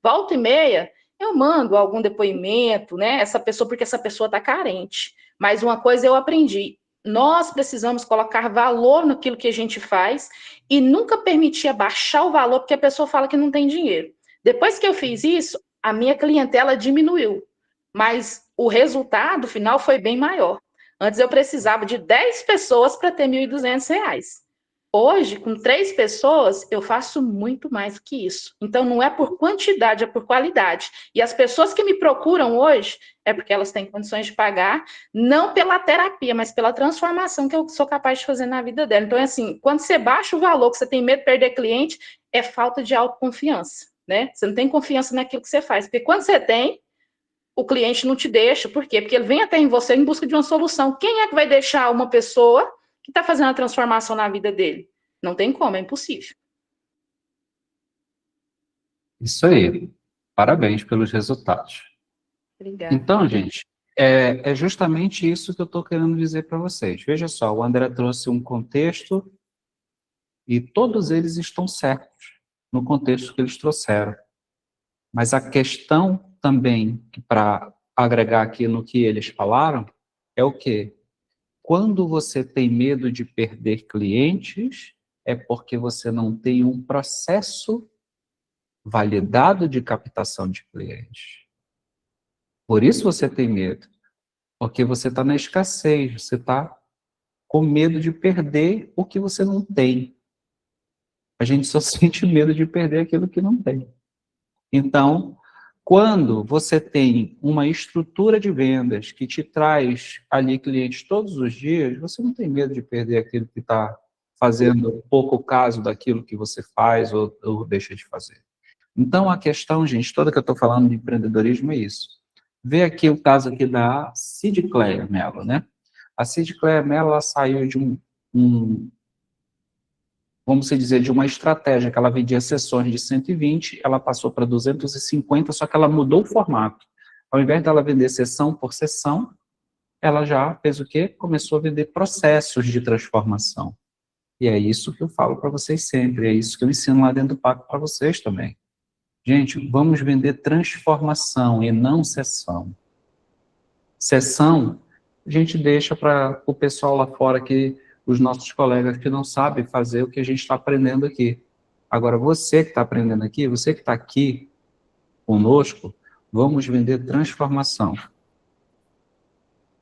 Volta e meia, eu mando algum depoimento, né? Essa pessoa, porque essa pessoa está carente. Mas uma coisa eu aprendi: nós precisamos colocar valor naquilo que a gente faz e nunca permitir abaixar o valor porque a pessoa fala que não tem dinheiro. Depois que eu fiz isso, a minha clientela diminuiu, mas o resultado final foi bem maior. Antes eu precisava de 10 pessoas para ter R$1.200. Hoje, com 3 pessoas, eu faço muito mais do que isso. Então, não é por quantidade, é por qualidade. E as pessoas que me procuram hoje, é porque elas têm condições de pagar, não pela terapia, mas pela transformação que eu sou capaz de fazer na vida dela. Então, é assim, quando você baixa o valor, que você tem medo de perder cliente, é falta de autoconfiança, né? Você não tem confiança naquilo que você faz. Porque quando você tem, o cliente não te deixa. Por quê? Porque ele vem até em você em busca de uma solução. Quem é que vai deixar uma pessoa que está fazendo a transformação na vida dele? Não tem como, é impossível. Isso aí. Parabéns pelos resultados. Obrigada. Então, gente, é justamente isso que eu estou querendo dizer para vocês. Veja só, o André trouxe um contexto e todos eles estão certos no contexto que eles trouxeram. Mas a questão também, para agregar aqui no que eles falaram, é o quê? Quando você tem medo de perder clientes, é porque você não tem um processo validado de captação de clientes. Por isso você tem medo. Porque você está na escassez, você está com medo de perder o que você não tem. A gente só sente medo de perder aquilo que não tem. Então, quando você tem uma estrutura de vendas que te traz ali clientes todos os dias, você não tem medo de perder aquilo que está fazendo pouco caso daquilo que você faz ou deixa de fazer. Então, a questão, gente, toda que eu estou falando de empreendedorismo é isso. Vê aqui o caso aqui da Cid Cleia Mello, né? A Cid Cleia Mello, ela saiu de vamos dizer, de uma estratégia que ela vendia sessões de 120, ela passou para 250, só que ela mudou o formato. Ao invés dela vender sessão por sessão, ela já fez o quê? Começou a vender processos de transformação. E é isso que eu falo para vocês sempre, é isso que eu ensino lá dentro do Pacto para vocês também. Gente, vamos vender transformação e não sessão. Sessão, a gente deixa para o pessoal lá fora, que os nossos colegas que não sabem fazer o que a gente está aprendendo aqui. Agora, você que está aprendendo aqui, você que está aqui conosco, vamos vender transformação.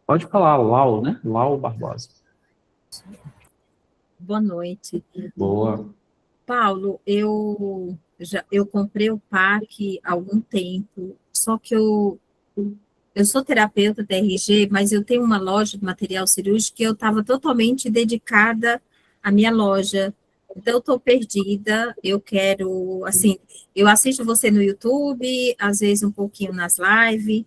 Pode falar, Lau, né? Lau Barbosa. Boa noite. Boa. Paulo, eu comprei o PAC há algum tempo, só que eu sou terapeuta TRG, mas eu tenho uma loja de material cirúrgico que eu estava totalmente dedicada à minha loja. Então, eu estou perdida, eu quero, assim, eu assisto você no YouTube, às vezes um pouquinho nas lives,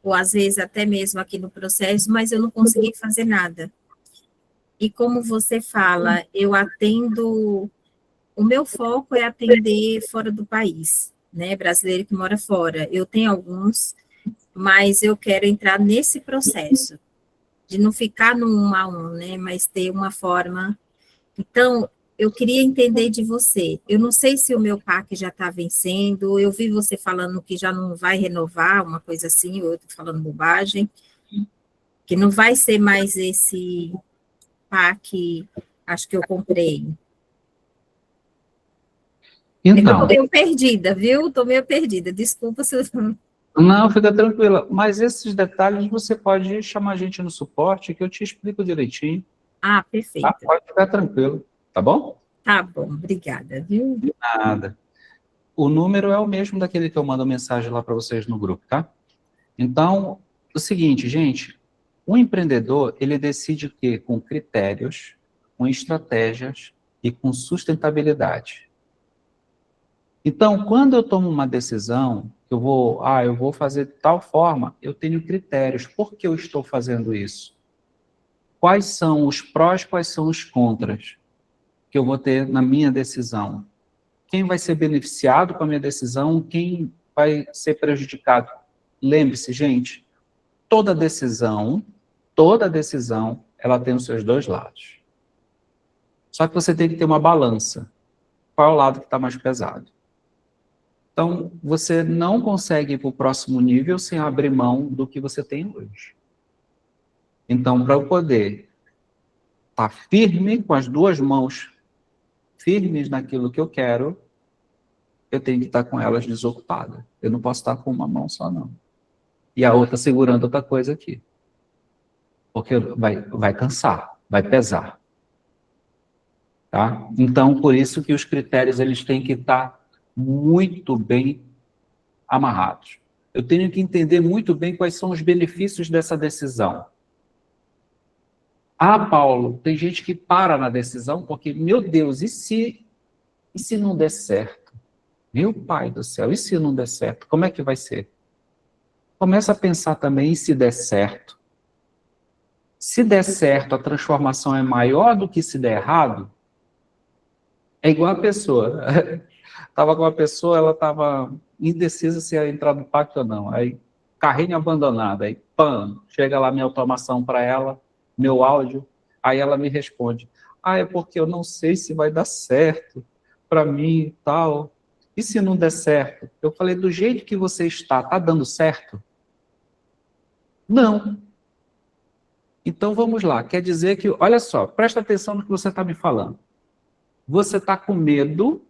ou às vezes até mesmo aqui no processo, mas eu não consegui fazer nada. E como você fala, eu atendo, o meu foco é atender fora do país, né, brasileiro que mora fora. Eu tenho alguns, mas eu quero entrar nesse processo, de não ficar no 1 a 1, né, mas ter uma forma. Então, eu queria entender de você. Eu não sei se o meu PAC já está vencendo, eu vi você falando que já não vai renovar, uma coisa assim, ou eu estou falando bobagem, que não vai ser mais esse PAC, acho que eu comprei. Então, Eu estou meio perdida, viu? Estou meio perdida, desculpa se eu... Não, fica tranquila. Mas esses detalhes você pode chamar a gente no suporte que eu te explico direitinho. Ah, Tá? perfeito. Pode ficar tranquilo, tá bom? Tá bom, obrigada, viu? Nada. O número é o mesmo daquele que eu mando mensagem lá para vocês no grupo, tá? Então, o seguinte, gente, o empreendedor, ele decide o quê? Com critérios, com estratégias e com sustentabilidade. Então, quando eu tomo uma decisão, eu vou fazer de tal forma, eu tenho critérios. Por que eu estou fazendo isso? Quais são os prós, quais são os contras que eu vou ter na minha decisão? Quem vai ser beneficiado com a minha decisão? Quem vai ser prejudicado? Lembre-se, gente, toda decisão, ela tem os seus dois lados. Só que você tem que ter uma balança. Qual é o lado que está mais pesado? Então, você não consegue ir para o próximo nível sem abrir mão do que você tem hoje. Então, para eu poder estar firme, com as duas mãos firmes naquilo que eu quero, eu tenho que estar com elas desocupadas. Eu não posso estar com uma mão só, não. E a outra segurando outra coisa aqui. Porque vai cansar, vai pesar. Tá? Então, por isso que os critérios eles têm que estar muito bem amarrados. Eu tenho que entender muito bem quais são os benefícios dessa decisão. Ah, Paulo, tem gente que para na decisão porque, meu Deus, e se não der certo? Meu pai do céu, e se não der certo? Como é que vai ser? Começa a pensar também, e se der certo? Se der certo, a transformação é maior do que se der errado? É igual a pessoa. Estava com uma pessoa, ela estava indecisa se ia entrar no pacto ou não. Aí, carrinho abandonado. Aí, pam, chega lá minha automação para ela, meu áudio. Aí ela me responde, é porque eu não sei se vai dar certo para mim e tal. E se não der certo? Eu falei, do jeito que você está dando certo? Não. Então, vamos lá. Quer dizer que, olha só, presta atenção no que você está me falando. Você está com medo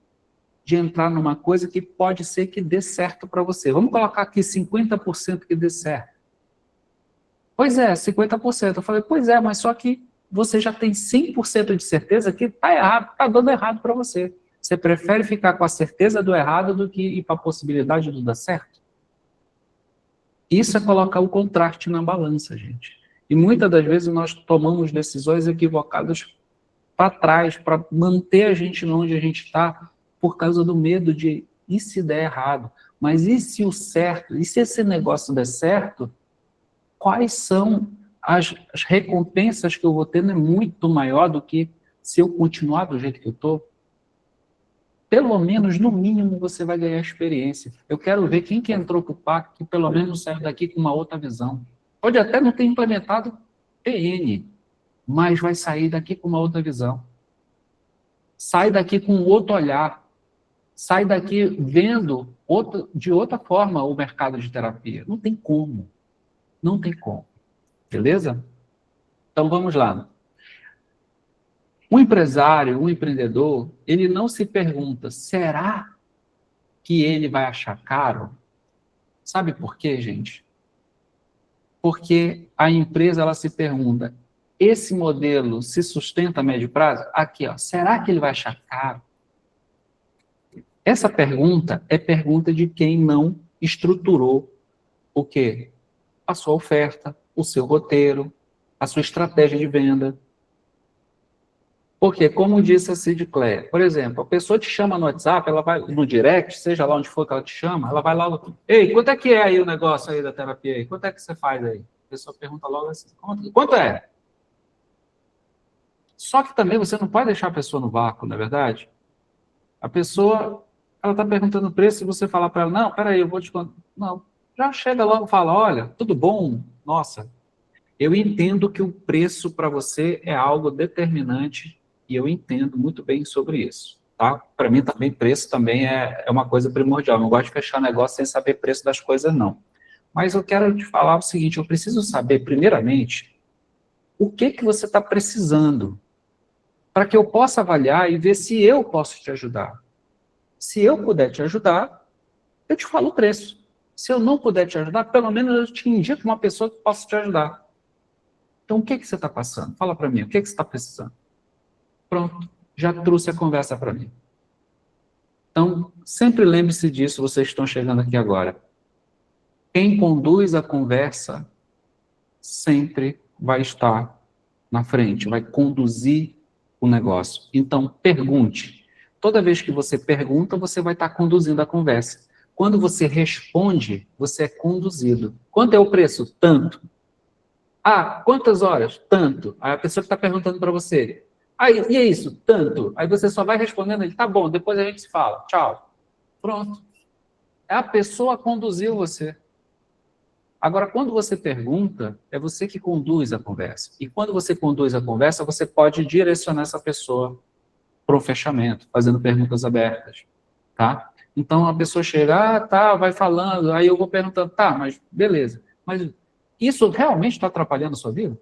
de entrar numa coisa que pode ser que dê certo para você. Vamos colocar aqui 50% que dê certo. Pois é, 50%. Eu falei, pois é, mas só que você já tem 100% de certeza que está errado, está dando errado para você. Você prefere ficar com a certeza do errado do que ir para a possibilidade do dar certo? Isso é colocar o contraste na balança, gente. E muitas das vezes nós tomamos decisões equivocadas para trás, para manter a gente onde a gente está, por causa do medo de, e se der errado? Mas e se o certo? E se esse negócio der certo? Quais são as recompensas que eu vou ter? Não é muito maior do que se eu continuar do jeito que eu estou? Pelo menos, no mínimo, você vai ganhar experiência. Eu quero ver quem que entrou para o PAC que pelo menos saiu daqui com uma outra visão. Pode até não ter implementado PN, mas vai sair daqui com uma outra visão. Sai daqui com outro olhar. Sai daqui vendo de outra forma o mercado de terapia. Não tem como. Não tem como. Beleza? Então vamos lá. Um empresário, um empreendedor, ele não se pergunta, será que ele vai achar caro? Sabe por quê, gente? Porque a empresa ela se pergunta, esse modelo se sustenta a médio prazo? Aqui, ó, será que ele vai achar caro? Essa pergunta é pergunta de quem não estruturou o quê? A sua oferta, o seu roteiro, a sua estratégia de venda. Porque, como disse a Cid Cléia, por exemplo, a pessoa te chama no WhatsApp, ela vai no direct, seja lá onde for que ela te chama, ela vai lá, ei, quanto é que é aí o negócio aí da terapia aí? Quanto é que você faz aí? A pessoa pergunta logo assim, quanto é? Só que também você não pode deixar a pessoa no vácuo, não é verdade? A pessoa, ela está perguntando o preço e você falar para ela, não, peraí, eu vou te contar. Não, já chega logo e fala, olha, tudo bom? Nossa, eu entendo que o preço para você é algo determinante e eu entendo muito bem sobre isso, tá? Para mim também preço também é uma coisa primordial. Eu não gosto de fechar negócio sem saber preço das coisas, não. Mas eu quero te falar o seguinte, eu preciso saber, primeiramente, o que você está precisando para que eu possa avaliar e ver se eu posso te ajudar. Se eu puder te ajudar, eu te falo o preço. Se eu não puder te ajudar, pelo menos eu te indico uma pessoa que possa te ajudar. Então, o que você está passando? Fala para mim, o que você está precisando? Pronto, já trouxe a conversa para mim. Então, sempre lembre-se disso, vocês estão chegando aqui agora. Quem conduz a conversa sempre vai estar na frente, vai conduzir o negócio. Então, pergunte. Toda vez que você pergunta, você vai estar conduzindo a conversa. Quando você responde, você é conduzido. Quanto é o preço? Tanto. Ah, quantas horas? Tanto. Aí a pessoa que está perguntando para você. Ah, e é isso? Tanto. Aí você só vai respondendo, ele, tá bom, depois a gente se fala. Tchau. Pronto. A pessoa conduziu você. Agora, quando você pergunta, é você que conduz a conversa. E quando você conduz a conversa, você pode direcionar essa pessoa para o fechamento, fazendo perguntas abertas, tá? Então, a pessoa chega, tá, vai falando, aí eu vou perguntando, tá, mas beleza. Mas isso realmente está atrapalhando a sua vida?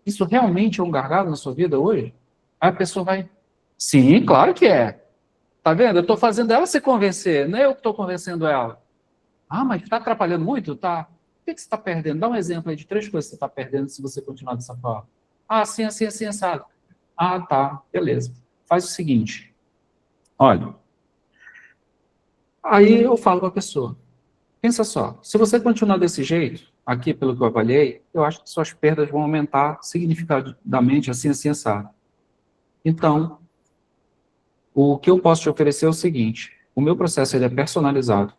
Isso realmente é um gargalo na sua vida hoje? Aí a pessoa vai, sim, claro que é. Tá vendo? Eu estou fazendo ela se convencer, não é eu que estou convencendo ela. Ah, mas está atrapalhando muito? Tá. O que você está perdendo? Dá um exemplo aí de 3 coisas que você está perdendo se você continuar dessa forma. Ah, assim, assim, assim, assado. Ah, tá, beleza. Faz o seguinte. Olha. Aí eu falo para a pessoa. Pensa só, se você continuar desse jeito, aqui pelo que eu avaliei, eu acho que suas perdas vão aumentar significativamente, assim, assim, assado. Então, o que eu posso te oferecer é o seguinte. O meu processo ele é personalizado.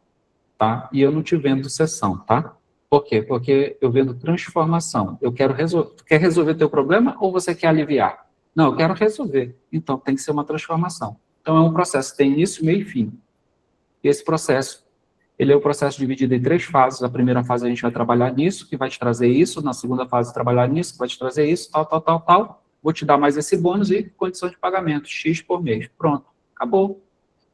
Tá? E eu não te vendo sessão, tá? Por quê? Porque eu vendo transformação. Eu quero resolver. Quer resolver teu problema ou você quer aliviar? Não, eu quero resolver. Então, tem que ser uma transformação. Então, é um processo, tem início, meio e fim. E esse processo, ele é o processo dividido em 3 fases. A primeira fase a gente vai trabalhar nisso, que vai te trazer isso. Na segunda fase, trabalhar nisso, que vai te trazer isso, tal, tal, tal, tal. Vou te dar mais esse bônus e condição de pagamento, X por mês. Pronto, acabou.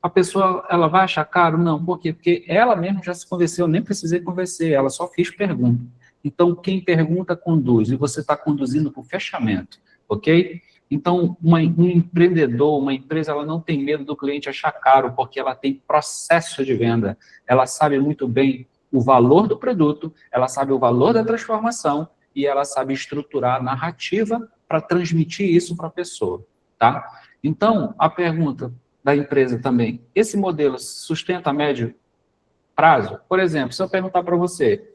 A pessoa, ela vai achar caro? Não. Por quê? Porque ela mesma já se convenceu, eu nem precisei convencer, ela só fez pergunta. Então, quem pergunta, conduz, e você está conduzindo para o fechamento, ok? Então, um empreendedor, uma empresa, ela não tem medo do cliente achar caro, porque ela tem processo de venda, ela sabe muito bem o valor do produto, ela sabe o valor da transformação, e ela sabe estruturar a narrativa para transmitir isso para a pessoa, tá? Então, a pergunta da empresa também. Esse modelo sustenta a médio prazo? Por exemplo, se eu perguntar para você,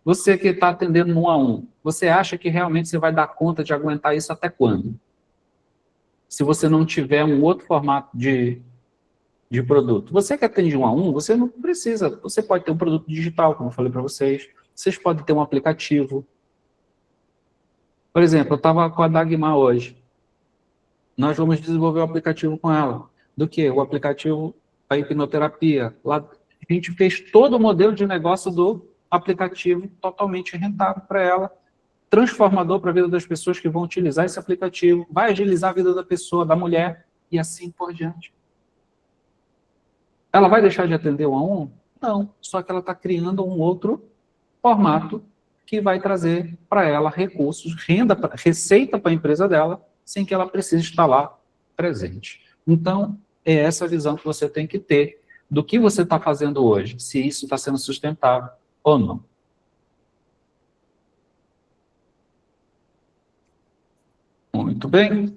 você que está atendendo no 1 a 1, você acha que realmente você vai dar conta de aguentar isso até quando? Se você não tiver um outro formato de produto. Você que atende 1 a 1, você não precisa, você pode ter um produto digital, como eu falei para vocês, vocês podem ter um aplicativo. Por exemplo, eu estava com a Dagmar hoje. Nós vamos desenvolver um aplicativo com ela. Do que? O aplicativo para hipnoterapia. Lá, a gente fez todo o modelo de negócio do aplicativo totalmente rentável para ela, transformador para a vida das pessoas que vão utilizar esse aplicativo, vai agilizar a vida da pessoa, da mulher, e assim por diante. Ela vai deixar de atender 1 a 1? Não, só que ela está criando um outro formato que vai trazer para ela recursos, renda, receita para a empresa dela, sem que ela precise estar lá presente. Então, é essa visão que você tem que ter do que você está fazendo hoje, se isso está sendo sustentável ou não. Muito bem.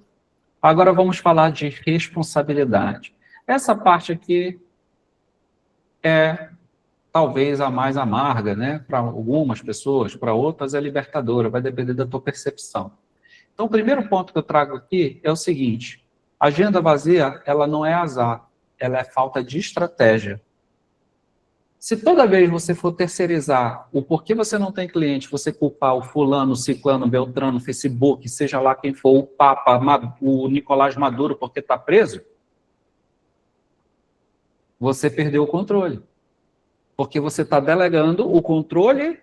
Agora vamos falar de responsabilidade. Essa parte aqui é talvez a mais amarga, né? Para algumas pessoas, para outras é libertadora, vai depender da tua percepção. Então, o primeiro ponto que eu trago aqui é o seguinte: agenda vazia, ela não é azar, ela é falta de estratégia. Se toda vez você for terceirizar o porquê você não tem cliente, você culpar o fulano, o ciclano, o beltrano, o Facebook, seja lá quem for, o Papa, o Nicolás Maduro, porque está preso, você perdeu o controle. Porque você está delegando o controle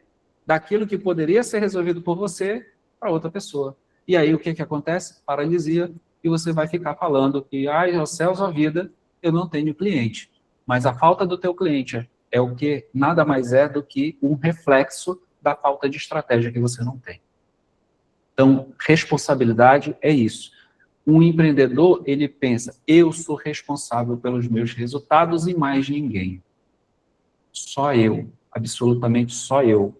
daquilo que poderia ser resolvido por você para outra pessoa. E aí o que acontece? Paralisia, e você vai ficar falando que, ai, aos céus, ó vida, eu não tenho cliente. Mas a falta do teu cliente é o que nada mais é do que um reflexo da falta de estratégia que você não tem. Então, responsabilidade é isso. Um empreendedor, ele pensa, eu sou responsável pelos meus resultados e mais ninguém. Só eu. absolutamente só eu.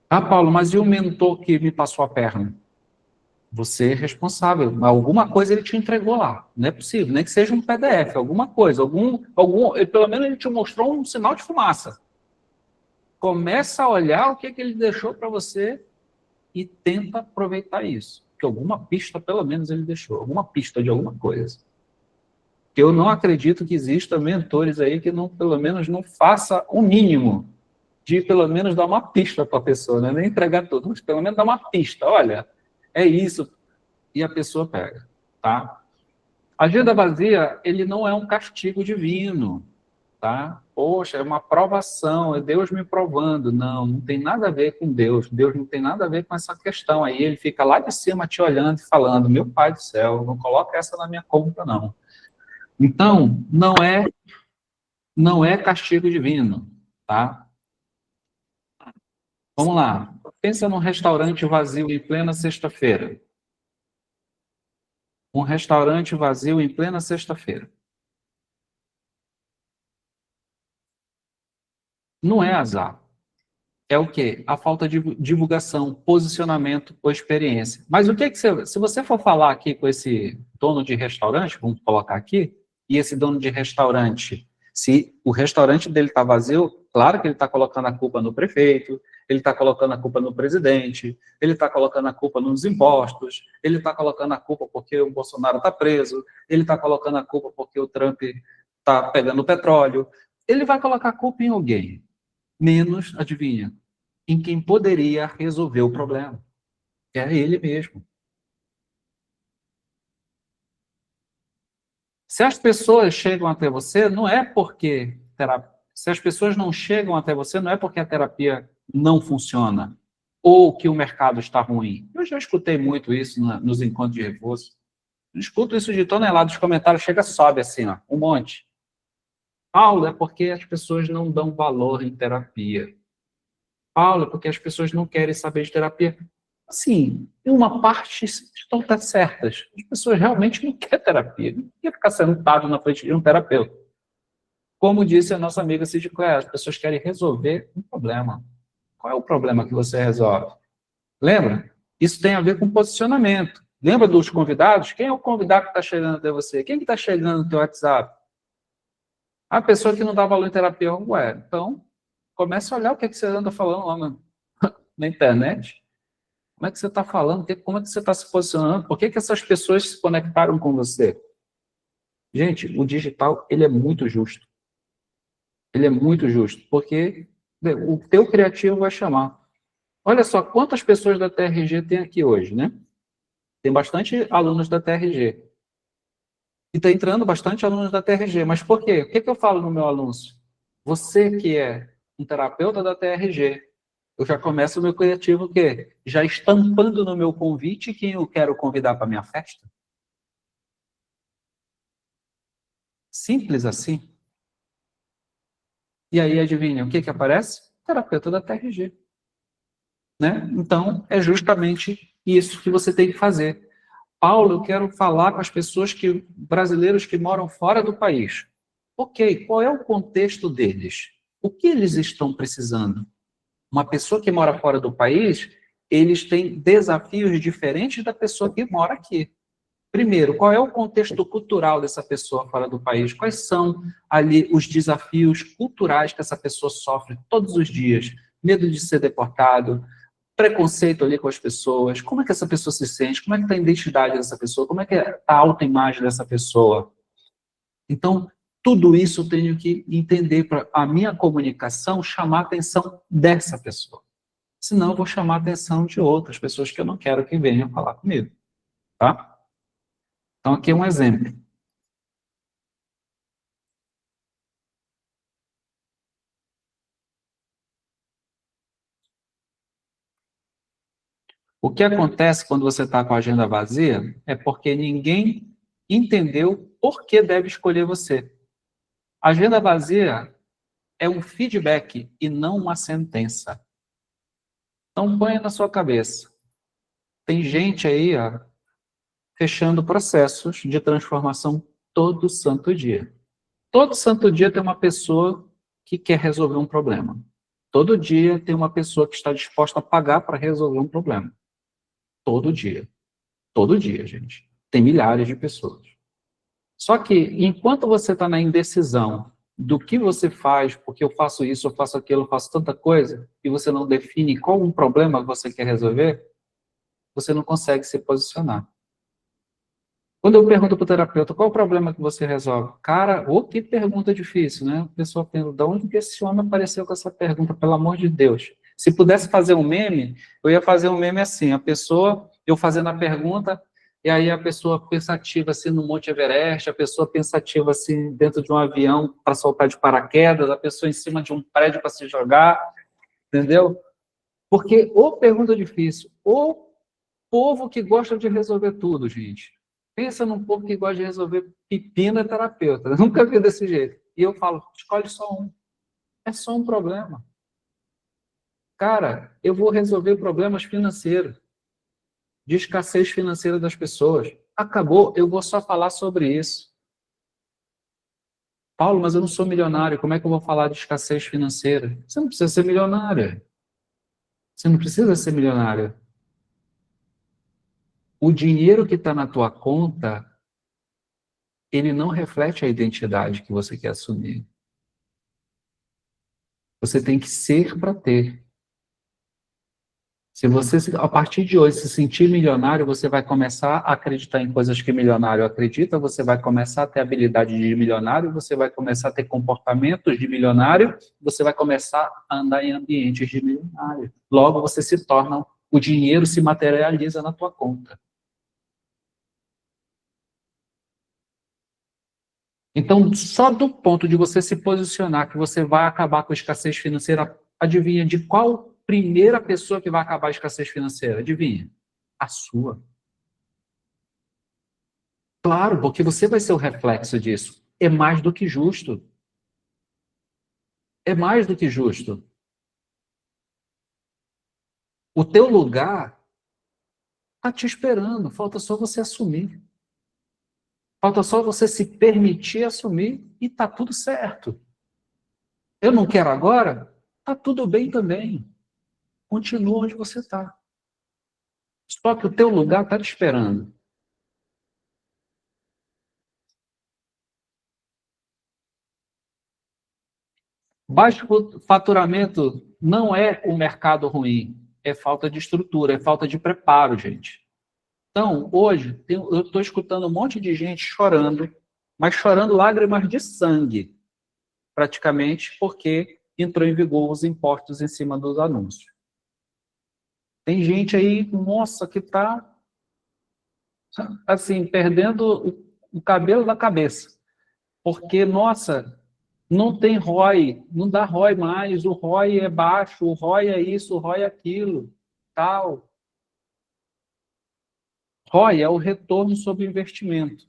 Ah, Paulo, mas e o mentor que me passou a perna? Você é responsável. Alguma coisa ele te entregou lá. Não é possível, nem que seja um PDF, alguma coisa, pelo menos ele te mostrou um sinal de fumaça. Começa a olhar o que ele deixou para você e tenta aproveitar isso. Porque alguma pista, pelo menos, ele deixou. Alguma pista de alguma coisa. Eu não acredito que exista mentores aí que não, pelo menos, não faça o mínimo de, pelo menos, dar uma pista para a pessoa, né? Nem entregar tudo, mas pelo menos dar uma pista. Olha, é isso. E a pessoa pega, tá? A agenda vazia, ele não é um castigo divino, tá? Poxa, é uma provação, é Deus me provando. Não, não tem nada a ver com Deus. Deus não tem nada a ver com essa questão aí. Ele fica lá de cima te olhando e falando, meu Pai do céu, não coloca essa na minha conta, não. Então, não é castigo divino, tá? Vamos lá. Pensa num restaurante vazio em plena sexta-feira. Um restaurante vazio em plena sexta-feira. Não é azar. É o quê? A falta de divulgação, posicionamento ou experiência. Mas o que você... Se você for falar aqui com esse dono de restaurante, vamos colocar aqui, e esse dono de restaurante, se o restaurante dele está vazio, claro que ele está colocando a culpa no prefeito, ele está colocando a culpa no presidente, ele está colocando a culpa nos impostos, ele está colocando a culpa porque o Bolsonaro está preso, ele está colocando a culpa porque o Trump está pegando petróleo. Ele vai colocar a culpa em alguém, menos, adivinha, em quem poderia resolver o problema, que é ele mesmo. Se as pessoas chegam até você, não é porque... Se as pessoas não chegam até você, não é porque a terapia não funciona ou que o mercado está ruim. Eu já escutei muito isso nos encontros de reforço. Eu escuto isso de toneladas de comentários, chega, sobe assim, ó, um monte. Paulo, é porque as pessoas não dão valor em terapia. Paulo, é porque as pessoas não querem saber de terapia. Assim, em uma parte estão certas. As pessoas realmente não querem terapia. Não quer ficar sentado na frente de um terapeuta. Como disse a nossa amiga Cid Clare, as pessoas querem resolver um problema. Qual é o problema que você resolve? Lembra? Isso tem a ver com posicionamento. Lembra dos convidados? Quem é o convidado que está chegando até você? Quem que está chegando no teu WhatsApp? A pessoa que não dá valor em terapia. Ué, então, comece a olhar o que você anda falando lá na internet. Como é que você está falando? Como é que você está se posicionando? Por que essas pessoas se conectaram com você? Gente, o digital, ele é muito justo. Ele é muito justo, porque o teu criativo vai chamar. Olha só, quantas pessoas da TRG tem aqui hoje, né? Tem bastante alunos da TRG. E está entrando bastante alunos da TRG. Mas por quê? O que eu falo no meu anúncio? Você que é um terapeuta da TRG, eu já começo o meu criativo o quê? Já estampando no meu convite quem eu quero convidar para a minha festa. Simples assim. E aí, adivinha, o que aparece? Terapeuta da TRG. Né? Então, é justamente isso que você tem que fazer. Paulo, eu quero falar com as pessoas brasileiros que moram fora do país. Ok, qual é o contexto deles? O que eles estão precisando? Uma pessoa que mora fora do país, eles têm desafios diferentes da pessoa que mora aqui. Primeiro, qual é o contexto cultural dessa pessoa fora do país? Quais são ali os desafios culturais que essa pessoa sofre todos os dias? Medo de ser deportado, preconceito ali com as pessoas, como é que essa pessoa se sente, como é que está a identidade dessa pessoa, como é que está a autoimagem dessa pessoa. Então, tudo isso eu tenho que entender para a minha comunicação chamar a atenção dessa pessoa. Senão eu vou chamar a atenção de outras pessoas que eu não quero que venham falar comigo. Tá? Então, aqui é um exemplo. O que acontece quando você está com a agenda vazia é porque ninguém entendeu por que deve escolher você. A agenda vazia é um feedback e não uma sentença. Então, ponha na sua cabeça. Tem gente aí, ó, fechando processos de transformação todo santo dia. Todo santo dia tem uma pessoa que quer resolver um problema. Todo dia tem uma pessoa que está disposta a pagar para resolver um problema. Todo dia. Todo dia, gente. Tem milhares de pessoas. Só que, enquanto você está na indecisão do que você faz, porque eu faço isso, eu faço aquilo, eu faço tanta coisa, e você não define qual um problema que você quer resolver, você não consegue se posicionar. Quando eu pergunto para o terapeuta, qual o problema que você resolve? Cara, que pergunta difícil, né? A pessoa pergunta, de onde que esse homem apareceu com essa pergunta, pelo amor de Deus? Se pudesse fazer um meme, eu ia fazer um meme assim, a pessoa, eu fazendo a pergunta, e aí a pessoa pensativa assim no Monte Everest, a pessoa pensativa assim dentro de um avião para soltar de paraquedas, a pessoa em cima de um prédio para se jogar, entendeu? Porque ou pergunta difícil, ou povo que gosta de resolver tudo, gente. Pensa num povo que gosta de resolver pepino é terapeuta. Eu nunca vi desse jeito. E eu falo, escolhe só um. É só um problema. Cara, eu vou resolver problemas financeiros, de escassez financeira das pessoas. Acabou, eu vou só falar sobre isso. Paulo, mas eu não sou milionário, como é que eu vou falar de escassez financeira? Você não precisa ser milionário. Você não precisa ser milionário. O dinheiro que está na tua conta, ele não reflete a identidade que você quer assumir. Você tem que ser para ter. Se você, a partir de hoje, se sentir milionário, você vai começar a acreditar em coisas que milionário acredita, você vai começar a ter habilidade de milionário, você vai começar a ter comportamentos de milionário, você vai começar a andar em ambientes de milionário. Logo, você se torna, o dinheiro se materializa na tua conta. Então, só do ponto de você se posicionar que você vai acabar com a escassez financeira, adivinha de qual primeira pessoa que vai acabar a escassez financeira? Adivinha? A sua. Claro, porque você vai ser o reflexo disso. É mais do que justo. É mais do que justo. O teu lugar está te esperando, falta só você assumir. Falta só você se permitir assumir e está tudo certo. Eu não quero agora? Está tudo bem também. Continua onde você está. Só que o teu lugar está te esperando. Baixo faturamento não é o mercado ruim, é falta de estrutura, é falta de preparo, gente. Então, hoje, eu estou escutando um monte de gente chorando, mas chorando lágrimas de sangue, praticamente, porque entrou em vigor os impostos em cima dos anúncios. Tem gente aí, nossa, que está, assim, perdendo o cabelo da cabeça. Porque, nossa, não tem ROI, não dá ROI mais, o ROI é baixo, o ROI é isso, o ROI é aquilo, tal. ROI é o retorno sobre o investimento.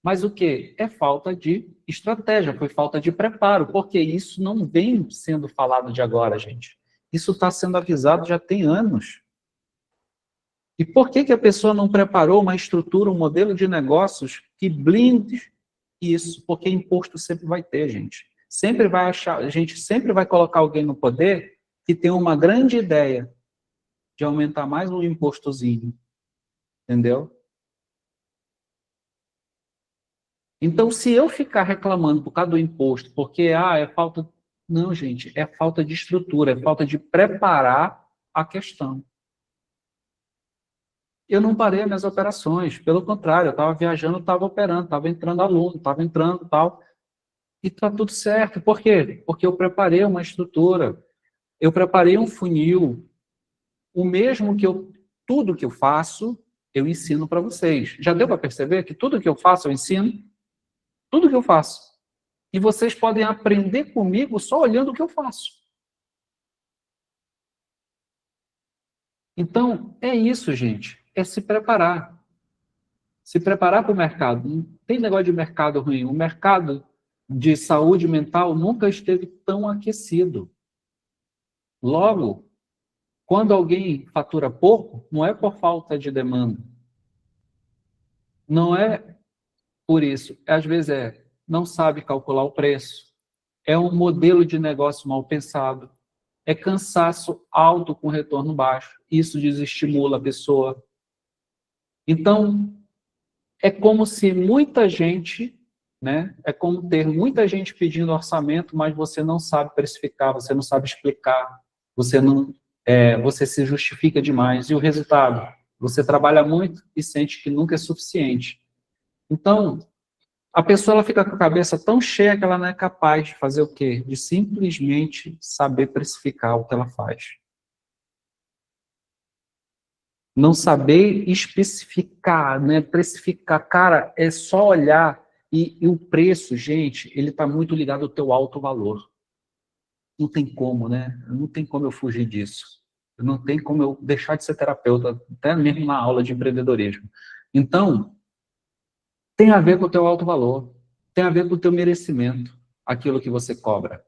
Mas o quê? É falta de estratégia, foi falta de preparo, porque isso não vem sendo falado de agora, gente. Isso está sendo avisado já tem anos. E por que a pessoa não preparou uma estrutura, um modelo de negócios que blinde isso? Porque imposto sempre vai ter, gente. Sempre vai achar, a gente sempre vai colocar alguém no poder que tem uma grande ideia de aumentar mais um impostozinho. Entendeu? Então, se eu ficar reclamando por causa do imposto, porque é falta... Não, gente, é falta de estrutura, é falta de preparar a questão. Eu não parei as minhas operações, pelo contrário, eu estava viajando, estava operando, estava entrando aluno, estava entrando tal, e está tudo certo. Por quê? Porque eu preparei uma estrutura, eu preparei um funil, o mesmo que tudo que eu faço, eu ensino para vocês. Já deu para perceber que tudo que eu faço, eu ensino? Tudo que eu faço. E vocês podem aprender comigo só olhando o que eu faço. Então, é isso, gente. É se preparar. Se preparar para o mercado. Não tem negócio de mercado ruim. O mercado de saúde mental nunca esteve tão aquecido. Logo, quando alguém fatura pouco, não é por falta de demanda. Não é por isso. Às vezes não sabe calcular o preço. é um modelo de negócio mal pensado, é cansaço alto com retorno baixo. Isso desestimula a pessoa. Então, é como se muita gente, né? É como ter muita gente pedindo orçamento, mas você não sabe precificar, você não sabe explicar, você se justifica demais. E o resultado? Você trabalha muito e sente que nunca é suficiente. Então, a pessoa ela fica com a cabeça tão cheia que ela não é capaz de fazer o quê? De simplesmente saber precificar o que ela faz. Não saber especificar, né? Precificar. Cara, é só olhar. E o preço, gente, ele está muito ligado ao teu alto valor. Não tem como, né? Não tem como eu fugir disso. Não tem como eu deixar de ser terapeuta, até mesmo na aula de empreendedorismo. Então, tem a ver com o teu alto valor. Tem a ver com o teu merecimento, aquilo que você cobra.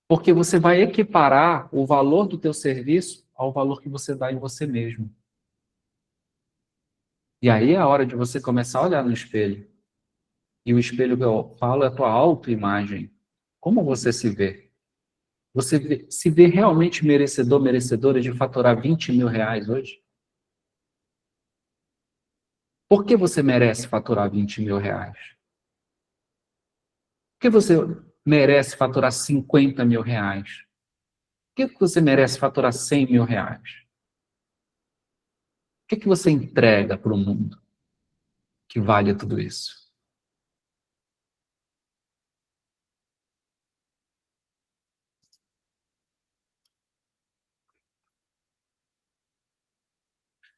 Porque você vai equiparar o valor do teu serviço ao valor que você dá em você mesmo. E aí é a hora de você começar a olhar no espelho. E o espelho que eu falo é a tua autoimagem. Como você se vê? Você se vê realmente merecedor, merecedora de faturar 20 mil reais hoje? Por que você merece faturar 20 mil reais? Por que você merece faturar 50 mil reais? Por que você merece faturar 100 mil reais? O que você entrega para o mundo que vale tudo isso?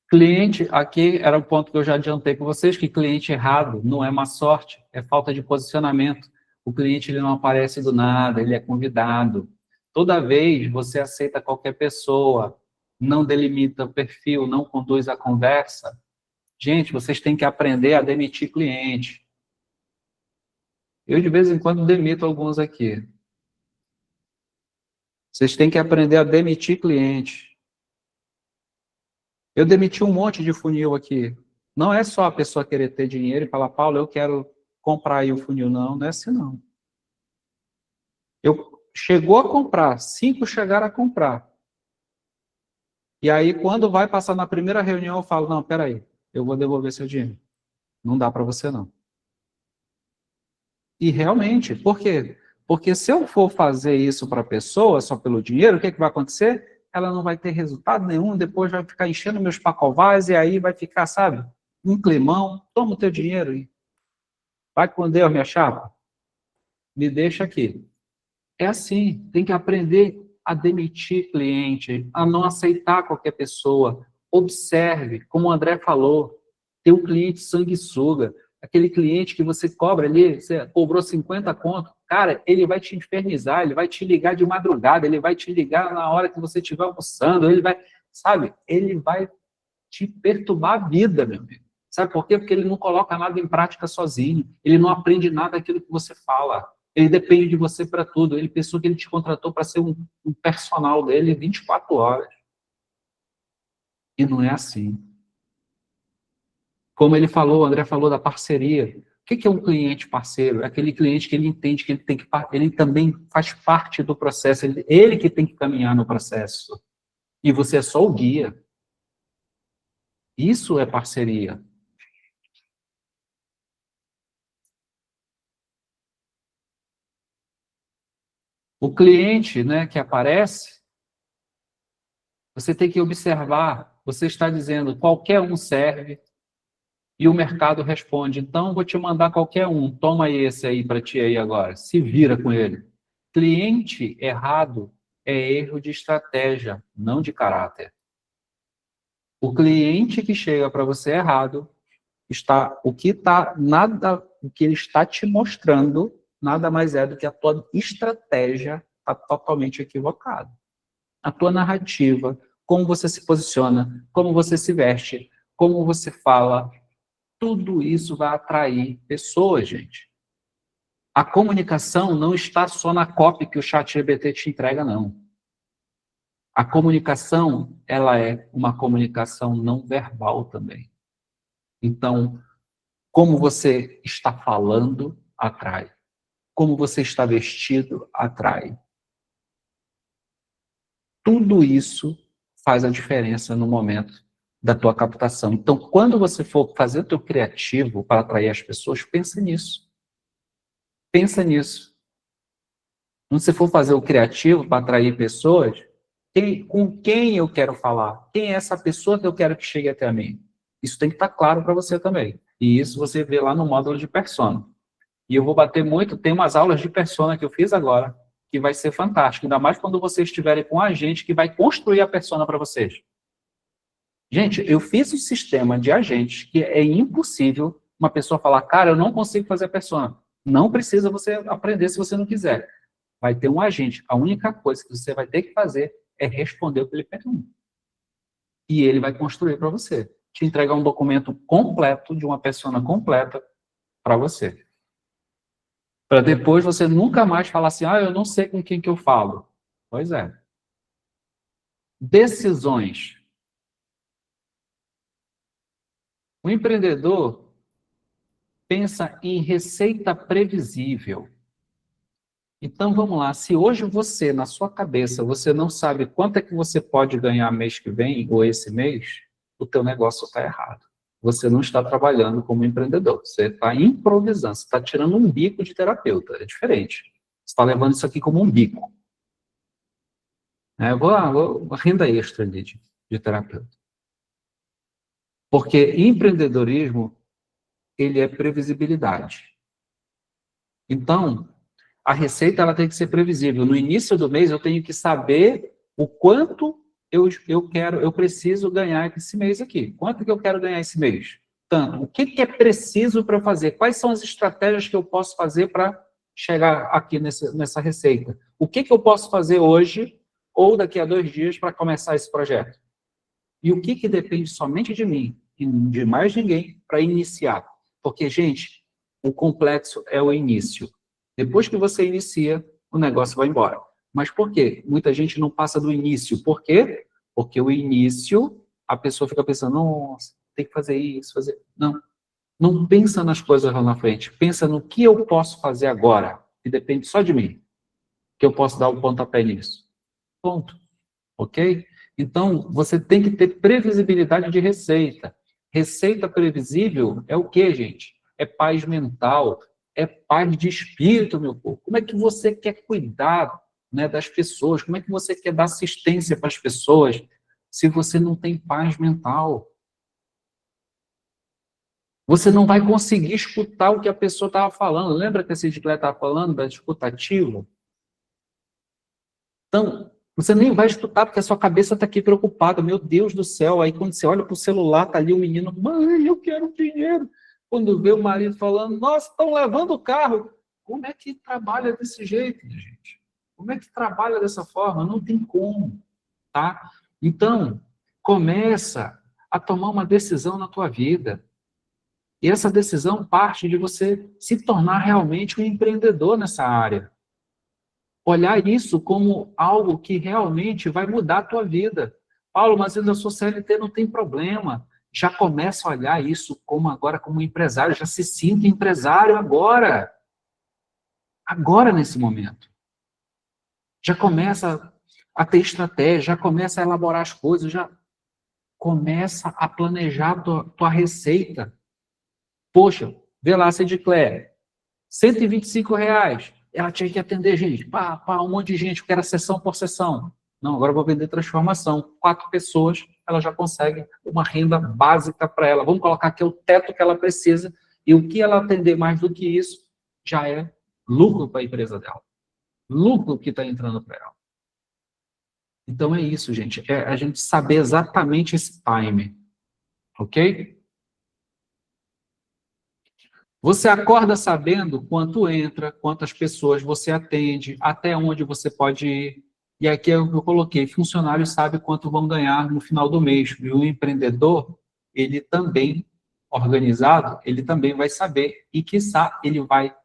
Cliente, aqui era o ponto que eu já adiantei para vocês, que cliente errado não é má sorte, é falta de posicionamento. O cliente ele não aparece do nada, ele é convidado. Toda vez você aceita qualquer pessoa, não delimita o perfil, não conduz a conversa. Gente, vocês têm que aprender a demitir cliente. Eu, de vez em quando, demito alguns aqui. Vocês têm que aprender a demitir cliente. Eu demiti um monte de funil aqui. Não é só a pessoa querer ter dinheiro e falar, Paulo, eu quero comprar aí o funil. Não, não é assim não. Chegou a comprar, 5 chegaram a comprar. E aí, quando vai passar na primeira reunião, eu falo, não, peraí, eu vou devolver seu dinheiro. Não dá para você, não. E realmente, por quê? Porque se eu for fazer isso para a pessoa só pelo dinheiro, o que vai acontecer? Ela não vai ter resultado nenhum, depois vai ficar enchendo meus pacovais e aí vai ficar, sabe, um climão, toma o teu dinheiro e vai com Deus, minha chapa. Me deixa aqui. É assim, tem que aprender a demitir cliente, a não aceitar qualquer pessoa. Observe, como o André falou, tem um cliente sanguessuga, aquele cliente que você cobra ali, você cobrou 50 conto, cara, ele vai te infernizar, ele vai te ligar de madrugada, ele vai te ligar na hora que você estiver almoçando, ele vai, sabe, ele vai te perturbar a vida, meu amigo. Sabe por quê? Porque ele não coloca nada em prática sozinho, ele não aprende nada daquilo que você fala. Ele depende de você para tudo. Ele pensou que ele te contratou para ser um personal dele 24 horas. E não é assim. Como ele falou, o André falou da parceria. O que é um cliente parceiro? É aquele cliente que ele entende que ele também faz parte do processo. Ele que tem que caminhar no processo. E você é só o guia. Isso é parceria. O cliente, né, que aparece, você tem que observar, você está dizendo, qualquer um serve, e o mercado responde, então vou te mandar qualquer um, toma esse aí para ti aí agora, se vira com ele. Cliente errado é erro de estratégia, não de caráter. O cliente que chega para você errado, o que ele está te mostrando, nada mais é do que a tua estratégia está totalmente equivocada. A tua narrativa, como você se posiciona, como você se veste, como você fala, tudo isso vai atrair pessoas, gente. A comunicação não está só na copy que o ChatGPT te entrega, não. A comunicação, ela é uma comunicação não verbal também. Então, como você está falando, atrai. Como você está vestido, atrai. Tudo isso faz a diferença no momento da tua captação. Então, quando você for fazer o teu criativo para atrair as pessoas, pensa nisso. Pensa nisso. Quando você for fazer o criativo para atrair pessoas, com quem eu quero falar? Quem é essa pessoa que eu quero que chegue até mim? Isso tem que estar claro para você também. E isso você vê lá no módulo de persona. E eu vou bater muito, tem umas aulas de persona que eu fiz agora, que vai ser fantástico, ainda mais quando vocês estiverem com a gente que vai construir a persona para vocês. Gente, eu fiz um sistema de agentes que é impossível uma pessoa falar, cara, eu não consigo fazer a persona. Não precisa você aprender se você não quiser. Vai ter um agente. A única coisa que você vai ter que fazer é responder o que ele pergunta. E ele vai construir para você. Te entregar um documento completo, de uma persona completa, para você. Para depois você nunca mais falar assim, eu não sei com quem que eu falo. Pois é. Decisões. O empreendedor pensa em receita previsível. Então, vamos lá. Se hoje você, na sua cabeça, você não sabe quanto é que você pode ganhar mês que vem ou esse mês, o teu negócio está errado. Você não está trabalhando como empreendedor. Você está improvisando. Você está tirando um bico de terapeuta. É diferente. Você está levando isso aqui como um bico. Vou renda extra ali de terapeuta. Porque empreendedorismo, ele é previsibilidade. Então, a receita ela tem que ser previsível. No início do mês, eu tenho que saber o quanto eu preciso ganhar esse mês aqui. Quanto que eu quero ganhar esse mês? Tanto. O que é preciso para eu fazer? Quais são as estratégias que eu posso fazer para chegar aqui nessa receita? O que eu posso fazer hoje ou daqui a 2 dias para começar esse projeto? E o que depende somente de mim e de mais ninguém para iniciar? Porque, gente, o complexo é o início. Depois que você inicia, o negócio vai embora. Mas por quê? Muita gente não passa do início. Por quê? Porque o início, a pessoa fica pensando, nossa, tem que fazer isso, fazer... Não pensa nas coisas lá na frente. Pensa no que eu posso fazer agora, que depende só de mim, que eu posso dar o pontapé nisso. Ponto. Ok? Então, você tem que ter previsibilidade de receita. Receita previsível é o quê, gente? É paz mental, é paz de espírito, meu povo. Como é que você quer cuidar, né, das pessoas? Como é que você quer dar assistência para as pessoas se você não tem paz mental? Você não vai conseguir escutar o que a pessoa estava falando. Lembra que a Cidicleia estava falando da escutativa? Então, você nem vai escutar porque a sua cabeça está aqui preocupada. Meu Deus do céu. Aí quando você olha para o celular, está ali o menino, mãe, eu quero dinheiro. Quando vê o marido falando, nossa, estão levando o carro. Como é que trabalha desse jeito, gente? Como é que trabalha dessa forma? Não tem como, tá? Então, começa a tomar uma decisão na tua vida. E essa decisão parte de você se tornar realmente um empreendedor nessa área. Olhar isso como algo que realmente vai mudar a tua vida. Paulo, mas eu sou CLT, não tem problema. Já começa a olhar isso agora como empresário, já se sinta empresário agora. Agora, nesse momento. Já começa a ter estratégia, já começa a elaborar as coisas, já começa a planejar tua receita. Poxa, vê lá a Cidicleia, R$125. Ela tinha que atender gente, um monte de gente, porque era sessão por sessão. Não, agora eu vou vender transformação. 4 pessoas, ela já consegue uma renda básica para ela. Vamos colocar aqui o teto que ela precisa, e o que ela atender mais do que isso, já é lucro para a empresa dela. Lucro que está entrando para ela. Então é isso, gente. É a gente saber exatamente esse time. Ok? Você acorda sabendo quanto entra, quantas pessoas você atende, até onde você pode ir. E aqui eu coloquei, funcionários sabem quanto vão ganhar no final do mês. E o empreendedor, ele também, organizado, ele também vai saber. E, quiçá, ele vai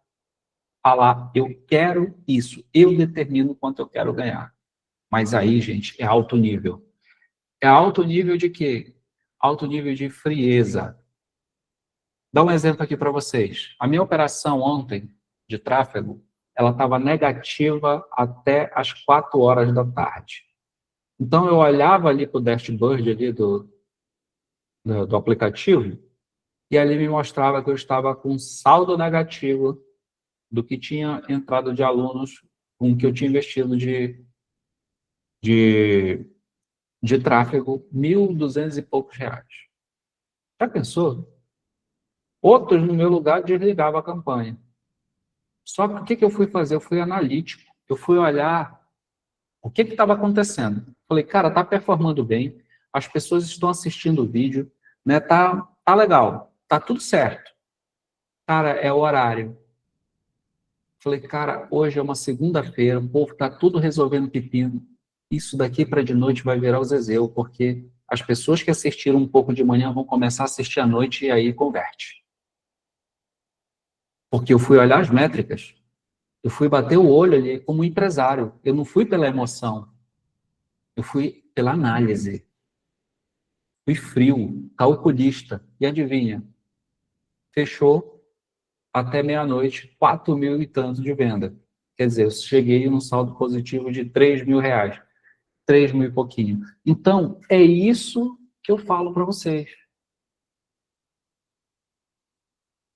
falar, eu quero isso, eu determino quanto eu quero ganhar. Mas aí, gente, é alto nível. É alto nível de quê? Alto nível de frieza. Dá um exemplo aqui para vocês. A minha operação ontem, de tráfego, ela estava negativa até as 4 horas da tarde. Então, eu olhava ali para o dashboard ali do aplicativo e ali me mostrava que eu estava com saldo negativo do que tinha entrado de alunos com que eu tinha investido de tráfego, 1.200 e poucos reais. Já pensou? Outros, no meu lugar, desligavam a campanha. Só que o que eu fui fazer? Eu fui analítico. Eu fui olhar o que estava acontecendo. Falei, cara, tá performando bem, as pessoas estão assistindo o vídeo, né? Tá legal, tá tudo certo. Cara, é o horário. Falei, cara, hoje é uma segunda-feira, o povo tá tudo resolvendo pepino. Isso daqui para de noite vai virar o Zezéu, porque as pessoas que assistiram um pouco de manhã vão começar a assistir à noite e aí converte. Porque eu fui olhar as métricas, eu fui bater o olho ali como empresário. Eu não fui pela emoção, eu fui pela análise. Fui frio, calculista. E adivinha? Fechou até meia-noite, 4.000 e tanto de venda. Quer dizer, eu cheguei num saldo positivo de 3.000 reais. 3.000 e pouquinho. Então, é isso que eu falo para vocês.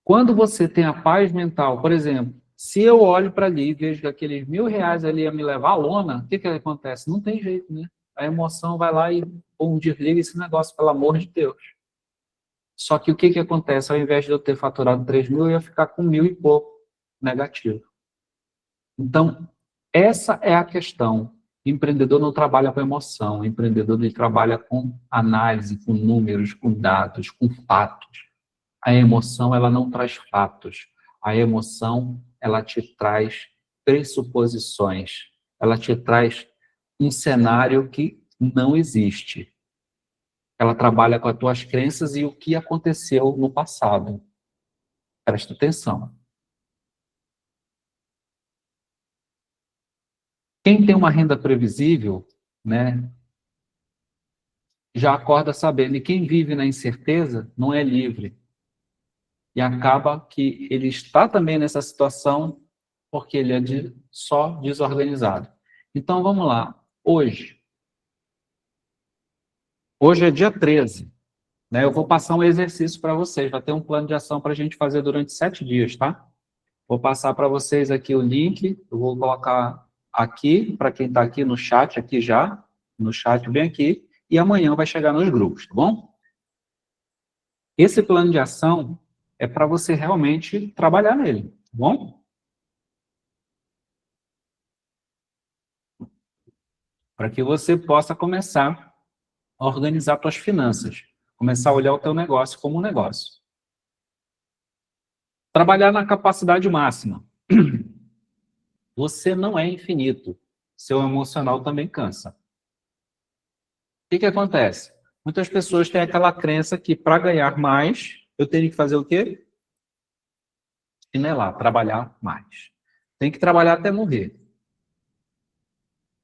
Quando você tem a paz mental, por exemplo, se eu olho para ali e vejo que aqueles 1.000 reais ali ia me levar à lona, o que acontece? Não tem jeito, né? A emoção vai lá e desliga esse negócio, pelo amor de Deus. Só que o que acontece? Ao invés de eu ter faturado 3.000, eu ia ficar com 1.000 e pouco negativo. Então, essa é a questão. O empreendedor não trabalha com emoção, o empreendedor ele trabalha com análise, com números, com dados, com fatos. A emoção, ela não traz fatos. A emoção, ela te traz pressuposições. Ela te traz um cenário que não existe. Ela trabalha com as tuas crenças e o que aconteceu no passado. Presta atenção. Quem tem uma renda previsível, né, já acorda sabendo. E quem vive na incerteza não é livre. E acaba que ele está também nessa situação porque ele é só desorganizado. Então, vamos lá. Hoje é dia 13. Né? Eu vou passar um exercício para vocês. Vai ter um plano de ação para a gente fazer durante 7 dias, tá? Vou passar para vocês aqui o link. Eu vou colocar aqui, para quem está aqui no chat, aqui já. No chat bem aqui. E amanhã vai chegar nos grupos, tá bom? Esse plano de ação é para você realmente trabalhar nele, tá bom? Para que você possa começar a organizar suas finanças. Começar a olhar o teu negócio como um negócio. Trabalhar na capacidade máxima. Você não é infinito. Seu emocional também cansa. O que acontece? Muitas pessoas têm aquela crença que para ganhar mais, eu tenho que fazer o quê? Chinelar, trabalhar mais. Tem que trabalhar até morrer.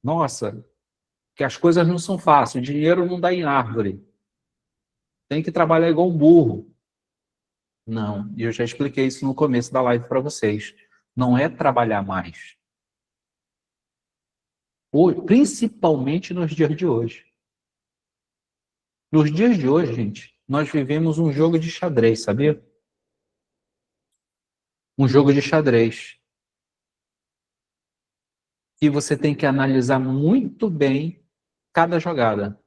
Nossa, que as coisas não são fáceis, o dinheiro não dá em árvore. Tem que trabalhar igual um burro. Não, eu já expliquei isso no começo da live para vocês. Não é trabalhar mais. Principalmente nos dias de hoje. Nos dias de hoje, gente, nós vivemos um jogo de xadrez, sabia? Um jogo de xadrez. E você tem que analisar muito bem cada jogada.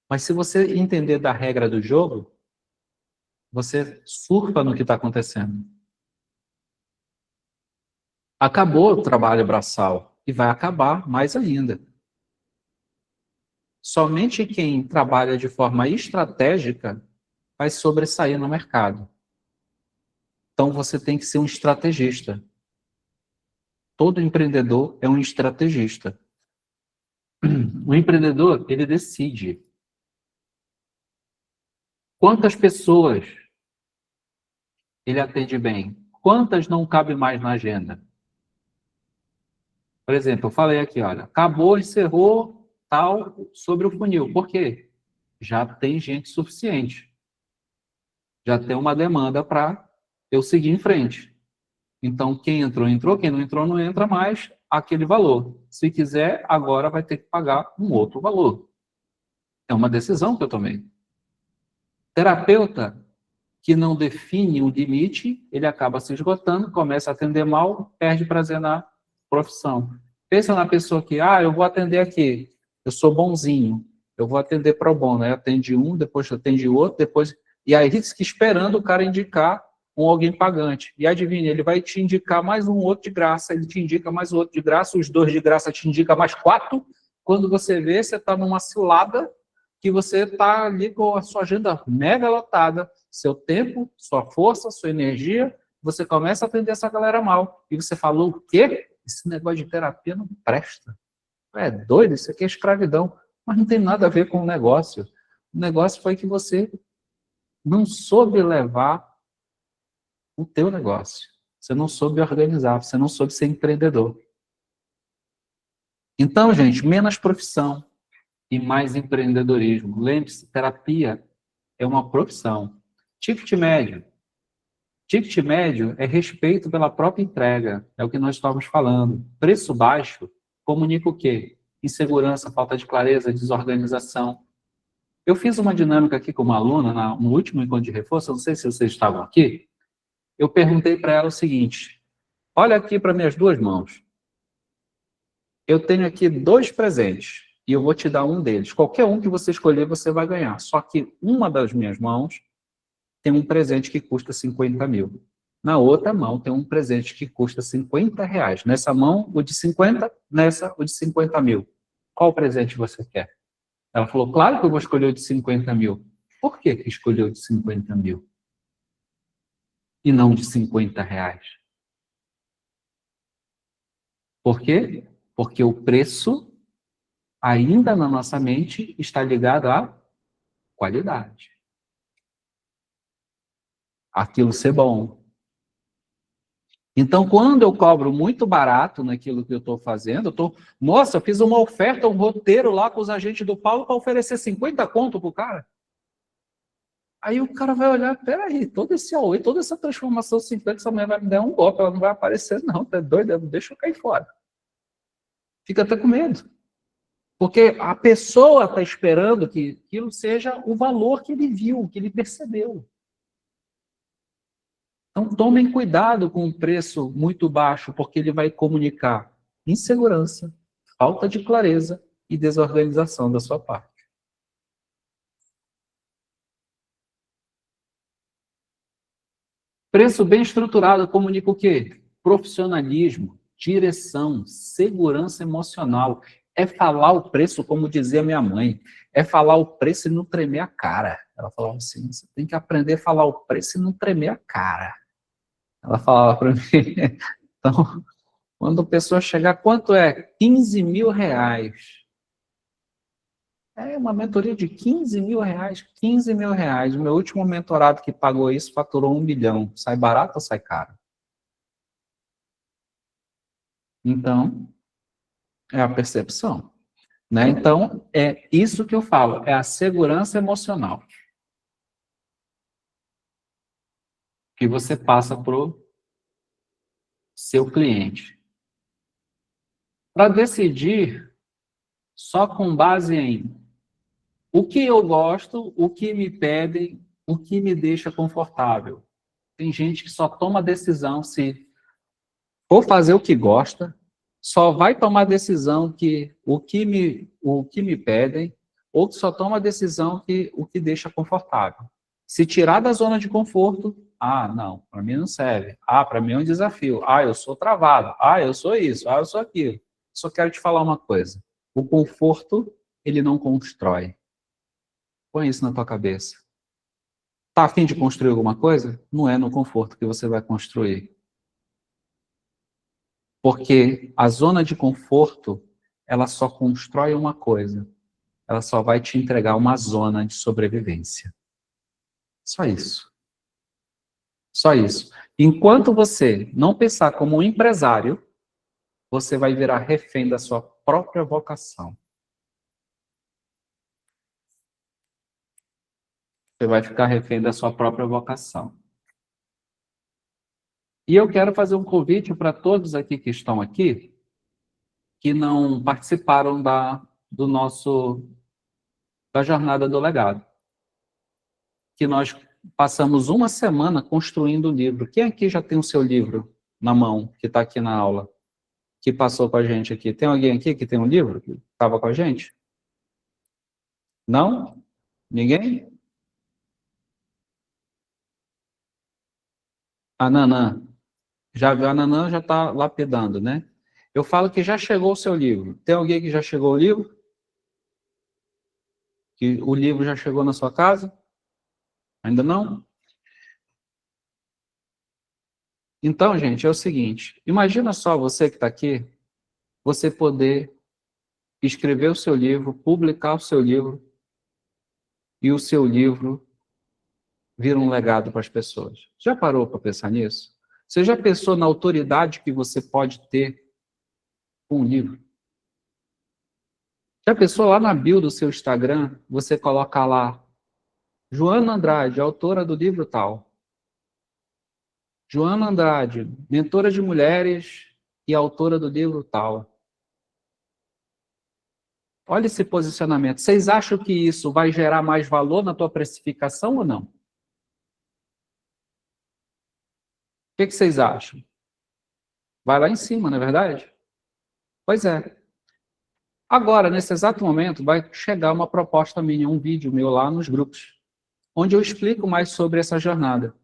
Mas se você entender da regra do jogo, você surfa no que está acontecendo. Acabou o trabalho braçal e vai acabar mais ainda. Somente quem trabalha de forma estratégica vai sobressair no mercado. Então você tem que ser um estrategista. Todo empreendedor é um estrategista. O empreendedor, ele decide. Quantas pessoas ele atende bem? Quantas não cabe mais na agenda? Por exemplo, eu falei aqui, olha, acabou, encerrou, tal, sobre o funil. Por quê? Já tem gente suficiente. Já tem uma demanda para eu seguir em frente. Então, quem entrou, entrou. Quem não entrou, não entra mais aquele valor. Se quiser, agora vai ter que pagar um outro valor. É uma decisão que eu tomei. Terapeuta que não define o limite, ele acaba se esgotando, começa a atender mal, perde prazer na profissão. Pensa na pessoa que, eu vou atender aqui, eu sou bonzinho, eu vou atender pro bono, aí atende um, depois atende outro, depois... E aí diz que esperando o cara indicar alguém pagante. E adivinha, ele vai te indicar mais um outro de graça, ele te indica mais um outro de graça, os dois de graça te indicam mais 4, quando você vê, você está numa cilada, que você está ali com a sua agenda mega lotada, seu tempo, sua força, sua energia, você começa a atender essa galera mal. E você falou o quê? Esse negócio de terapia não presta. É doido, isso aqui é escravidão. Mas não tem nada a ver com o negócio. O negócio foi que você não soube levar o teu negócio. Você não soube organizar, você não soube ser empreendedor. Então, gente, menos profissão e mais empreendedorismo. Lembre-se, terapia é uma profissão. Ticket médio. Ticket médio é respeito pela própria entrega. É o que nós estávamos falando. Preço baixo comunica o quê? Insegurança, falta de clareza, desorganização. Eu fiz uma dinâmica aqui com uma aluna no último encontro de reforço, eu não sei se vocês estavam aqui. Eu perguntei para ela o seguinte: olha aqui para minhas duas mãos. Eu tenho aqui 2 presentes e eu vou te dar um deles. Qualquer um que você escolher, você vai ganhar. Só que uma das minhas mãos tem um presente que custa 50 mil. Na outra mão tem um presente que custa 50 reais. Nessa mão, o de 50, nessa, o de 50 mil. Qual presente você quer? Ela falou, claro que eu vou escolher o de 50 mil. Por que escolheu o de 50 mil? E não de 50 reais? Por quê? Porque o preço, ainda na nossa mente, está ligado à qualidade. Aquilo ser bom. Então, quando eu cobro muito barato naquilo que eu estou fazendo, nossa, eu fiz uma oferta, um roteiro lá com os agentes do Paulo para oferecer 50 conto pro cara. Aí o cara vai olhar, peraí, todo esse AOE, toda essa transformação 50, essa mulher vai me dar um golpe, ela não vai aparecer não, tá doido? Deixa eu cair fora. Fica até com medo. Porque a pessoa está esperando que aquilo seja o valor que ele viu, que ele percebeu. Então, tomem cuidado com um preço muito baixo, porque ele vai comunicar insegurança, falta de clareza e desorganização da sua parte. Preço bem estruturado comunica o quê? Profissionalismo, direção, segurança emocional. É falar o preço, como dizia minha mãe. É falar o preço e não tremer a cara. Ela falava assim, você tem que aprender a falar o preço e não tremer a cara. Ela falava para mim. Então, quando a pessoa chegar, quanto é? 15 mil reais. É uma mentoria de 15 mil reais. 15 mil reais. O meu último mentorado que pagou isso faturou 1 milhão. Sai barato ou sai caro? Então, é a percepção. Né? Então, é isso que eu falo. É a segurança emocional. Que você passa para o seu cliente. Para decidir só com base em o que eu gosto, o que me pedem, o que me deixa confortável. Tem gente que só toma decisão se for fazer o que gosta, só vai tomar decisão que o que me pedem, ou que só toma decisão que o que deixa confortável. Se tirar da zona de conforto, não, para mim não serve. Para mim é um desafio. Eu sou travado. Eu sou isso. Eu sou aquilo. Só quero te falar uma coisa. O conforto, ele não constrói. Põe isso na tua cabeça. Tá a fim de construir alguma coisa? Não é no conforto que você vai construir. Porque a zona de conforto, ela só constrói uma coisa. Ela só vai te entregar uma zona de sobrevivência. Só isso. Só isso. Enquanto você não pensar como um empresário, você vai virar refém da sua própria vocação. Você vai ficar refém da sua própria vocação. E eu quero fazer um convite para todos aqui que estão aqui, que não participaram da jornada do legado. Que nós passamos uma semana construindo o livro. Quem aqui já tem o seu livro na mão, que está aqui na aula? Que passou com a gente aqui. Tem alguém aqui que tem um livro que estava com a gente? Não? Ninguém? A Nanã. A Nanã já está lapidando, né? Eu falo que já chegou o seu livro. Tem alguém que já chegou o livro? Que o livro já chegou na sua casa? Ainda não? Então, gente, é o seguinte. Imagina só você que está aqui, você poder escrever o seu livro, publicar o seu livro, e o seu livro vira um legado para as pessoas. Já parou para pensar nisso? Você já pensou na autoridade que você pode ter com um livro? Já pensou lá na bio do seu Instagram, você coloca lá, Joana Andrade, autora do livro tal. Joana Andrade, mentora de mulheres e autora do livro tal. Olha esse posicionamento. Vocês acham que isso vai gerar mais valor na tua precificação ou não? O que vocês acham? Vai lá em cima, não é verdade? Pois é. Agora, nesse exato momento, vai chegar uma proposta minha, um vídeo meu lá nos grupos, onde eu explico mais sobre essa jornada.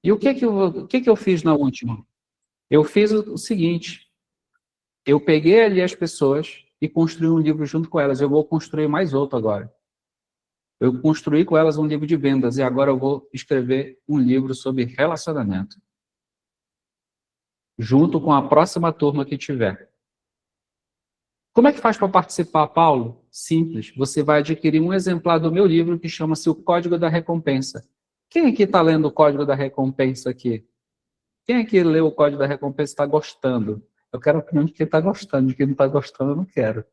E o que eu fiz na última? Eu fiz o seguinte, eu peguei ali as pessoas e construí um livro junto com elas. Eu vou construir mais outro agora. Eu construí com elas um livro de vendas e agora eu vou escrever um livro sobre relacionamento. Junto com a próxima turma que tiver. Como é que faz para participar, Paulo? Simples. Você vai adquirir um exemplar do meu livro que chama-se O Código da Recompensa. Quem aqui está lendo o Código da Recompensa aqui? Quem aqui leu o Código da Recompensa e está gostando? Eu quero a opinião de quem está gostando. De quem não está gostando, eu não quero.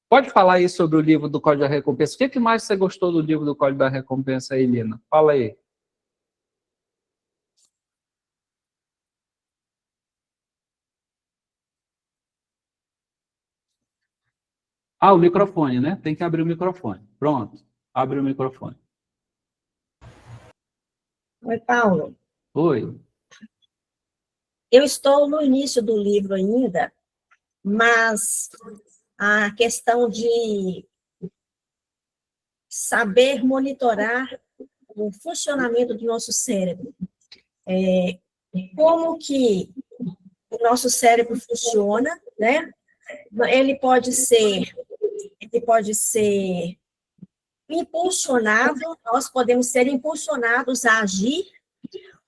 Pode falar aí sobre o livro do Código da Recompensa. O que mais você gostou do livro do Código da Recompensa aí, Lina? Fala aí. Ah, o microfone, né? Tem que abrir o microfone. Pronto. Abre o microfone. Oi, Paulo. Oi. Eu estou no início do livro ainda, mas a questão de saber monitorar o funcionamento do nosso cérebro. Como que o nosso cérebro funciona, né? Ele pode ser impulsionado, nós podemos ser impulsionados a agir,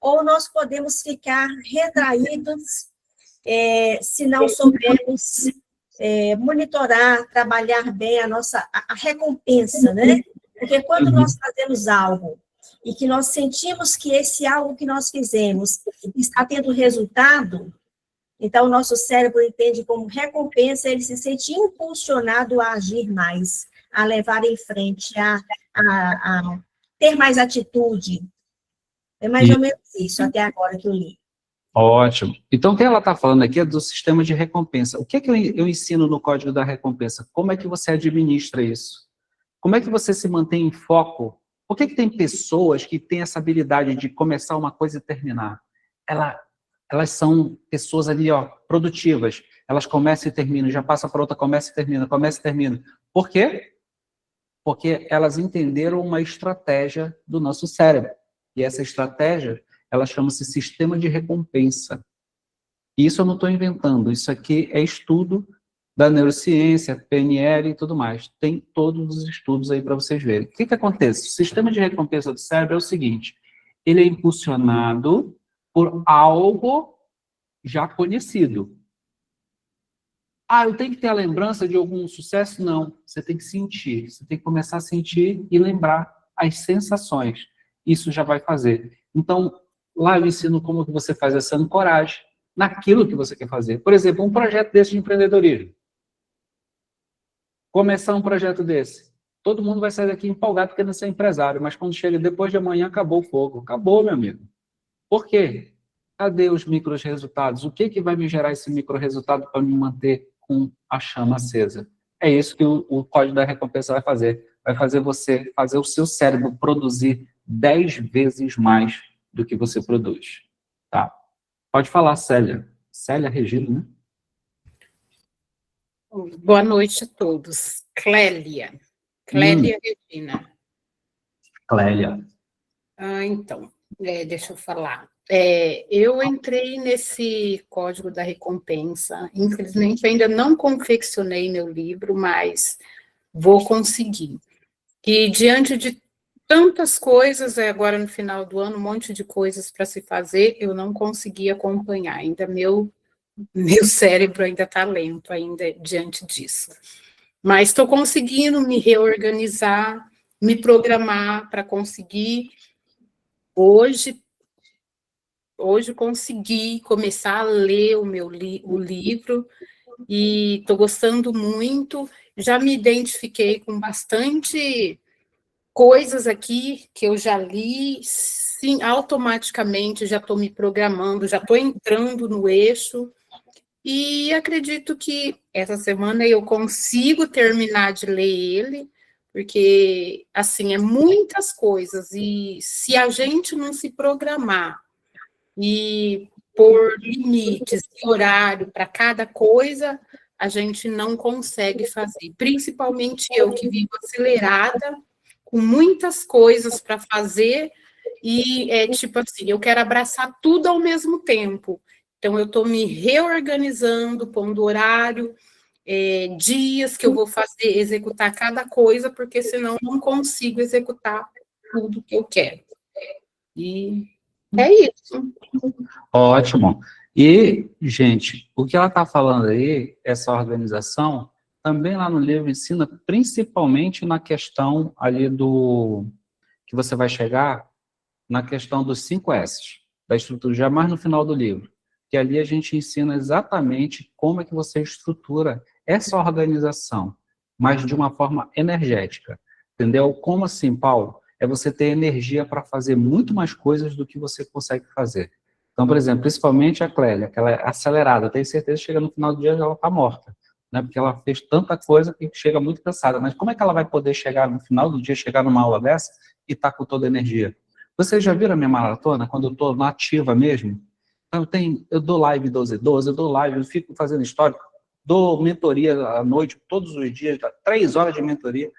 ou nós podemos ficar retraídos se não soubermos monitorar, trabalhar bem a recompensa, né? Porque quando nós fazemos algo e que nós sentimos que esse algo que nós fizemos está tendo resultado, então o nosso cérebro entende como recompensa, ele se sente impulsionado a agir mais, a levar em frente, a ter mais atitude. É mais ou menos isso, até agora que eu li. Ótimo. Então, o que ela está falando aqui é do sistema de recompensa. O que eu ensino no Código da Recompensa? Como é que você administra isso? Como é que você se mantém em foco? Por que tem pessoas que têm essa habilidade de começar uma coisa e terminar? Elas são pessoas ali, ó, produtivas. Elas começam e terminam, já passa para outra, começa e termina, começa e termina. Por quê? Porque elas entenderam uma estratégia do nosso cérebro. E essa estratégia, ela chama-se sistema de recompensa. E isso eu não estou inventando. Isso aqui é estudo da neurociência, PNL e tudo mais. Tem todos os estudos aí para vocês verem. O que acontece? O sistema de recompensa do cérebro é o seguinte. Ele é impulsionado por algo já conhecido. Ah, eu tenho que ter a lembrança de algum sucesso? Não. Você tem que sentir. Você tem que começar a sentir e lembrar as sensações. Isso já vai fazer. Então, lá eu ensino como que você faz essa ancoragem naquilo que você quer fazer. Por exemplo, um projeto desse de empreendedorismo. Começar um projeto desse. Todo mundo vai sair daqui empolgado querendo ser empresário, mas quando chega depois de amanhã, acabou o fogo. Acabou, meu amigo. Por quê? Cadê os micros resultados? O que vai me gerar esse micro resultado para me manter com a chama acesa? É isso que o código da recompensa vai fazer. Vai fazer você, fazer o seu cérebro produzir 10 vezes mais do que você produz. Tá? Pode falar, Célia. Célia Regina, né? Boa noite a todos. Clélia Regina. Clélia. Então, deixa eu falar. Eu entrei nesse código da recompensa, infelizmente ainda não confeccionei meu livro, mas vou conseguir. E diante de tantas coisas, agora no final do ano, um monte de coisas para se fazer, eu não consegui acompanhar, ainda meu cérebro ainda está lento ainda diante disso. Mas estou conseguindo me reorganizar, me programar para conseguir. Hoje consegui começar a ler o livro e estou gostando muito. Já me identifiquei com bastante coisas aqui que eu já li, sim, automaticamente já estou me programando, já estou entrando no eixo. E acredito que essa semana eu consigo terminar de ler ele, porque, assim, é muitas coisas, e se a gente não se programar e pôr limites e horário para cada coisa, a gente não consegue fazer. Principalmente eu, que vivo acelerada, com muitas coisas para fazer, e tipo assim, eu quero abraçar tudo ao mesmo tempo. Então, eu estou me reorganizando, pondo horário, dias que eu vou fazer, executar cada coisa, porque senão eu não consigo executar tudo que eu quero. E é isso. Ótimo. E, gente, o que ela está falando aí, essa organização, também lá no livro ensina principalmente na questão ali que você vai chegar, na questão dos 5 S, da estrutura, já mais no final do livro. Que ali a gente ensina exatamente como é que você estrutura essa organização, mas de uma forma energética. Entendeu? Como assim, Paulo? É você ter energia para fazer muito mais coisas do que você consegue fazer. Então, por exemplo, principalmente a Clélia, que ela é acelerada, eu tenho certeza que chega no final do dia ela está morta, né? Porque ela fez tanta coisa que chega muito cansada. Mas como é que ela vai poder chegar no final do dia, chegar numa aula dessa e estar com toda a energia? Vocês já viram a minha maratona, quando eu estou na ativa mesmo? Eu dou live 12, eu dou live, eu fico fazendo histórico, dou mentoria à noite, todos os dias, 3 horas de mentoria.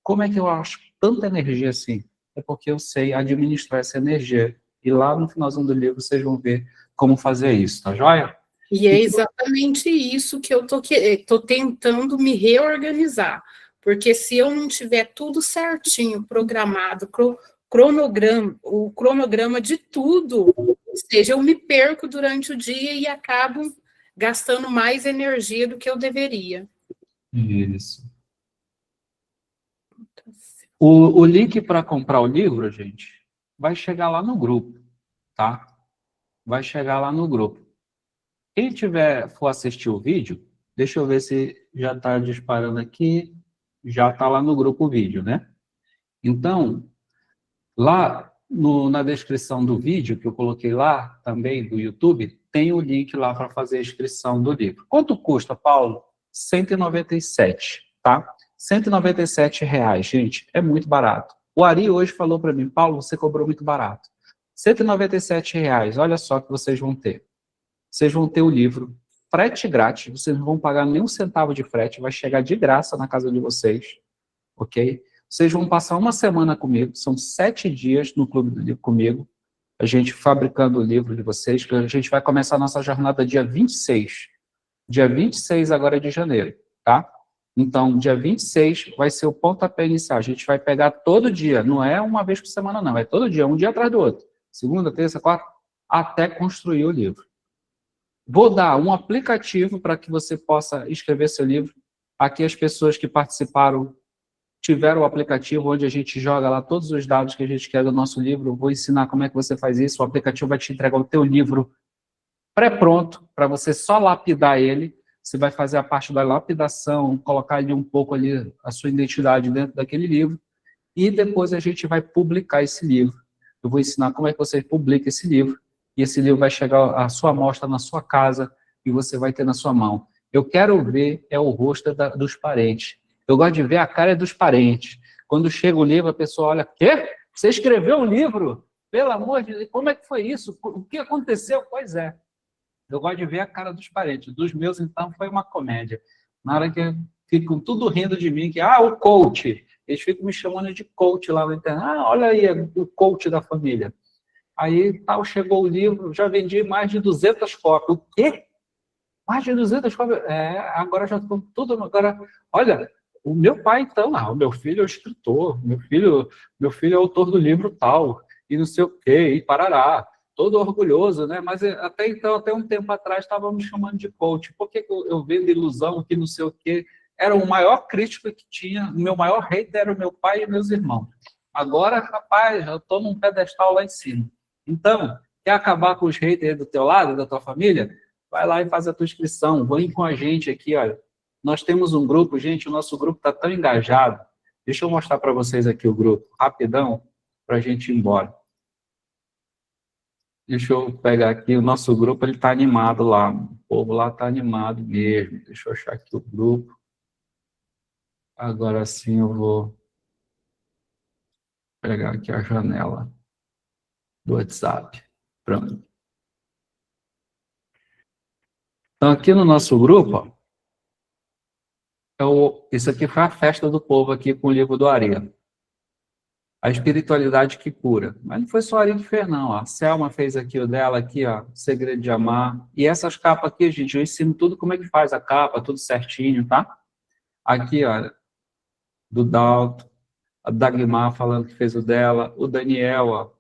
Como é que eu acho tanta energia assim? É porque eu sei administrar essa energia. E lá no finalzinho do livro vocês vão ver como fazer isso, tá joia? E é exatamente isso que eu estou tentando me reorganizar. Porque se eu não tiver tudo certinho, programado, o cronograma de tudo, ou seja, eu me perco durante o dia e acabo gastando mais energia do que eu deveria. Isso. O link para comprar o livro, gente, vai chegar lá no grupo, tá? Vai chegar lá no grupo. Quem for assistir o vídeo, deixa eu ver se já está disparando aqui, já está lá no grupo o vídeo, né? Então, lá na descrição do vídeo, que eu coloquei lá também, do YouTube, tem o link lá para fazer a inscrição do livro. Quanto custa, Paulo? R$ 197, tá? R$ 197, gente, é muito barato. O Ari hoje falou para mim, Paulo, você cobrou muito barato. R$ 197, olha só que vocês vão ter. Vocês vão ter o livro, frete grátis, vocês não vão pagar nem um centavo de frete, vai chegar de graça na casa de vocês, ok? Vocês vão passar uma semana comigo, são 7 dias no Clube do Livro comigo, a gente fabricando o livro de vocês, que a gente vai começar a nossa jornada dia 26. Dia 26 agora de janeiro, tá? Então, dia 26 vai ser o pontapé inicial. A gente vai pegar todo dia, não é uma vez por semana, não, é todo dia, um dia atrás do outro. Segunda, terça, quarta, até construir o livro. Vou dar um aplicativo para que você possa escrever seu livro. Aqui as pessoas que participaram tiveram o aplicativo onde a gente joga lá todos os dados que a gente quer do nosso livro. Eu vou ensinar como é que você faz isso. O aplicativo vai te entregar o teu livro pré-pronto, para você só lapidar ele. Você vai fazer a parte da lapidação, colocar ali um pouco ali a sua identidade dentro daquele livro. E depois a gente vai publicar esse livro. Eu vou ensinar como é que você publica esse livro. e esse livro vai chegar à sua amostra na sua casa, e você vai ter na sua mão. Eu quero ver o rosto dos parentes. Eu gosto de ver a cara dos parentes. Quando chega o livro, a pessoa olha, quê? Você escreveu um livro? Pelo amor de Deus, como é que foi isso? O que aconteceu? Pois é. Eu gosto de ver a cara dos parentes. Dos meus, então, foi uma comédia. Na hora que ficam tudo rindo de mim, que, o coach. Eles ficam me chamando de coach lá na internet. Olha aí, o coach da família. Aí, chegou o livro, já vendi mais de 200 cópias. O quê? Mais de 200 cópias? Agora já estou tudo... Agora, olha, o meu pai, então, o meu filho é o escritor, meu filho é autor do livro tal, e não sei o quê, e parará. Todo orgulhoso, né? Mas até então, até um tempo atrás, estavam me chamando de coach. Por que eu vendo ilusão, que não sei o quê? Era o maior crítico que tinha, o meu maior hater era o meu pai e meus irmãos. Agora, rapaz, eu estou num pedestal lá em cima. Então, quer acabar com os haters do teu lado, da tua família? Vai lá e faz a tua inscrição. Vem com a gente aqui, olha. Nós temos um grupo, gente, o nosso grupo está tão engajado. Deixa eu mostrar para vocês aqui o grupo, rapidão, para a gente ir embora. Deixa eu pegar aqui, o nosso grupo, ele está animado lá. O povo lá está animado mesmo. Deixa eu achar aqui o grupo. Agora sim eu vou pegar aqui a janela do WhatsApp. Pronto. Então, aqui no nosso grupo, isso aqui foi a festa do povo aqui com o livro do Ari. A espiritualidade que cura. Mas não foi só a Ari que fez, não. A Selma fez aqui o dela, aqui, ó, Segredo de Amar. E essas capas aqui, gente, eu ensino tudo como é que faz a capa, tudo certinho, tá? Aqui, olha, do Dalton, a Dagmar falando que fez o dela, o Daniel, ó.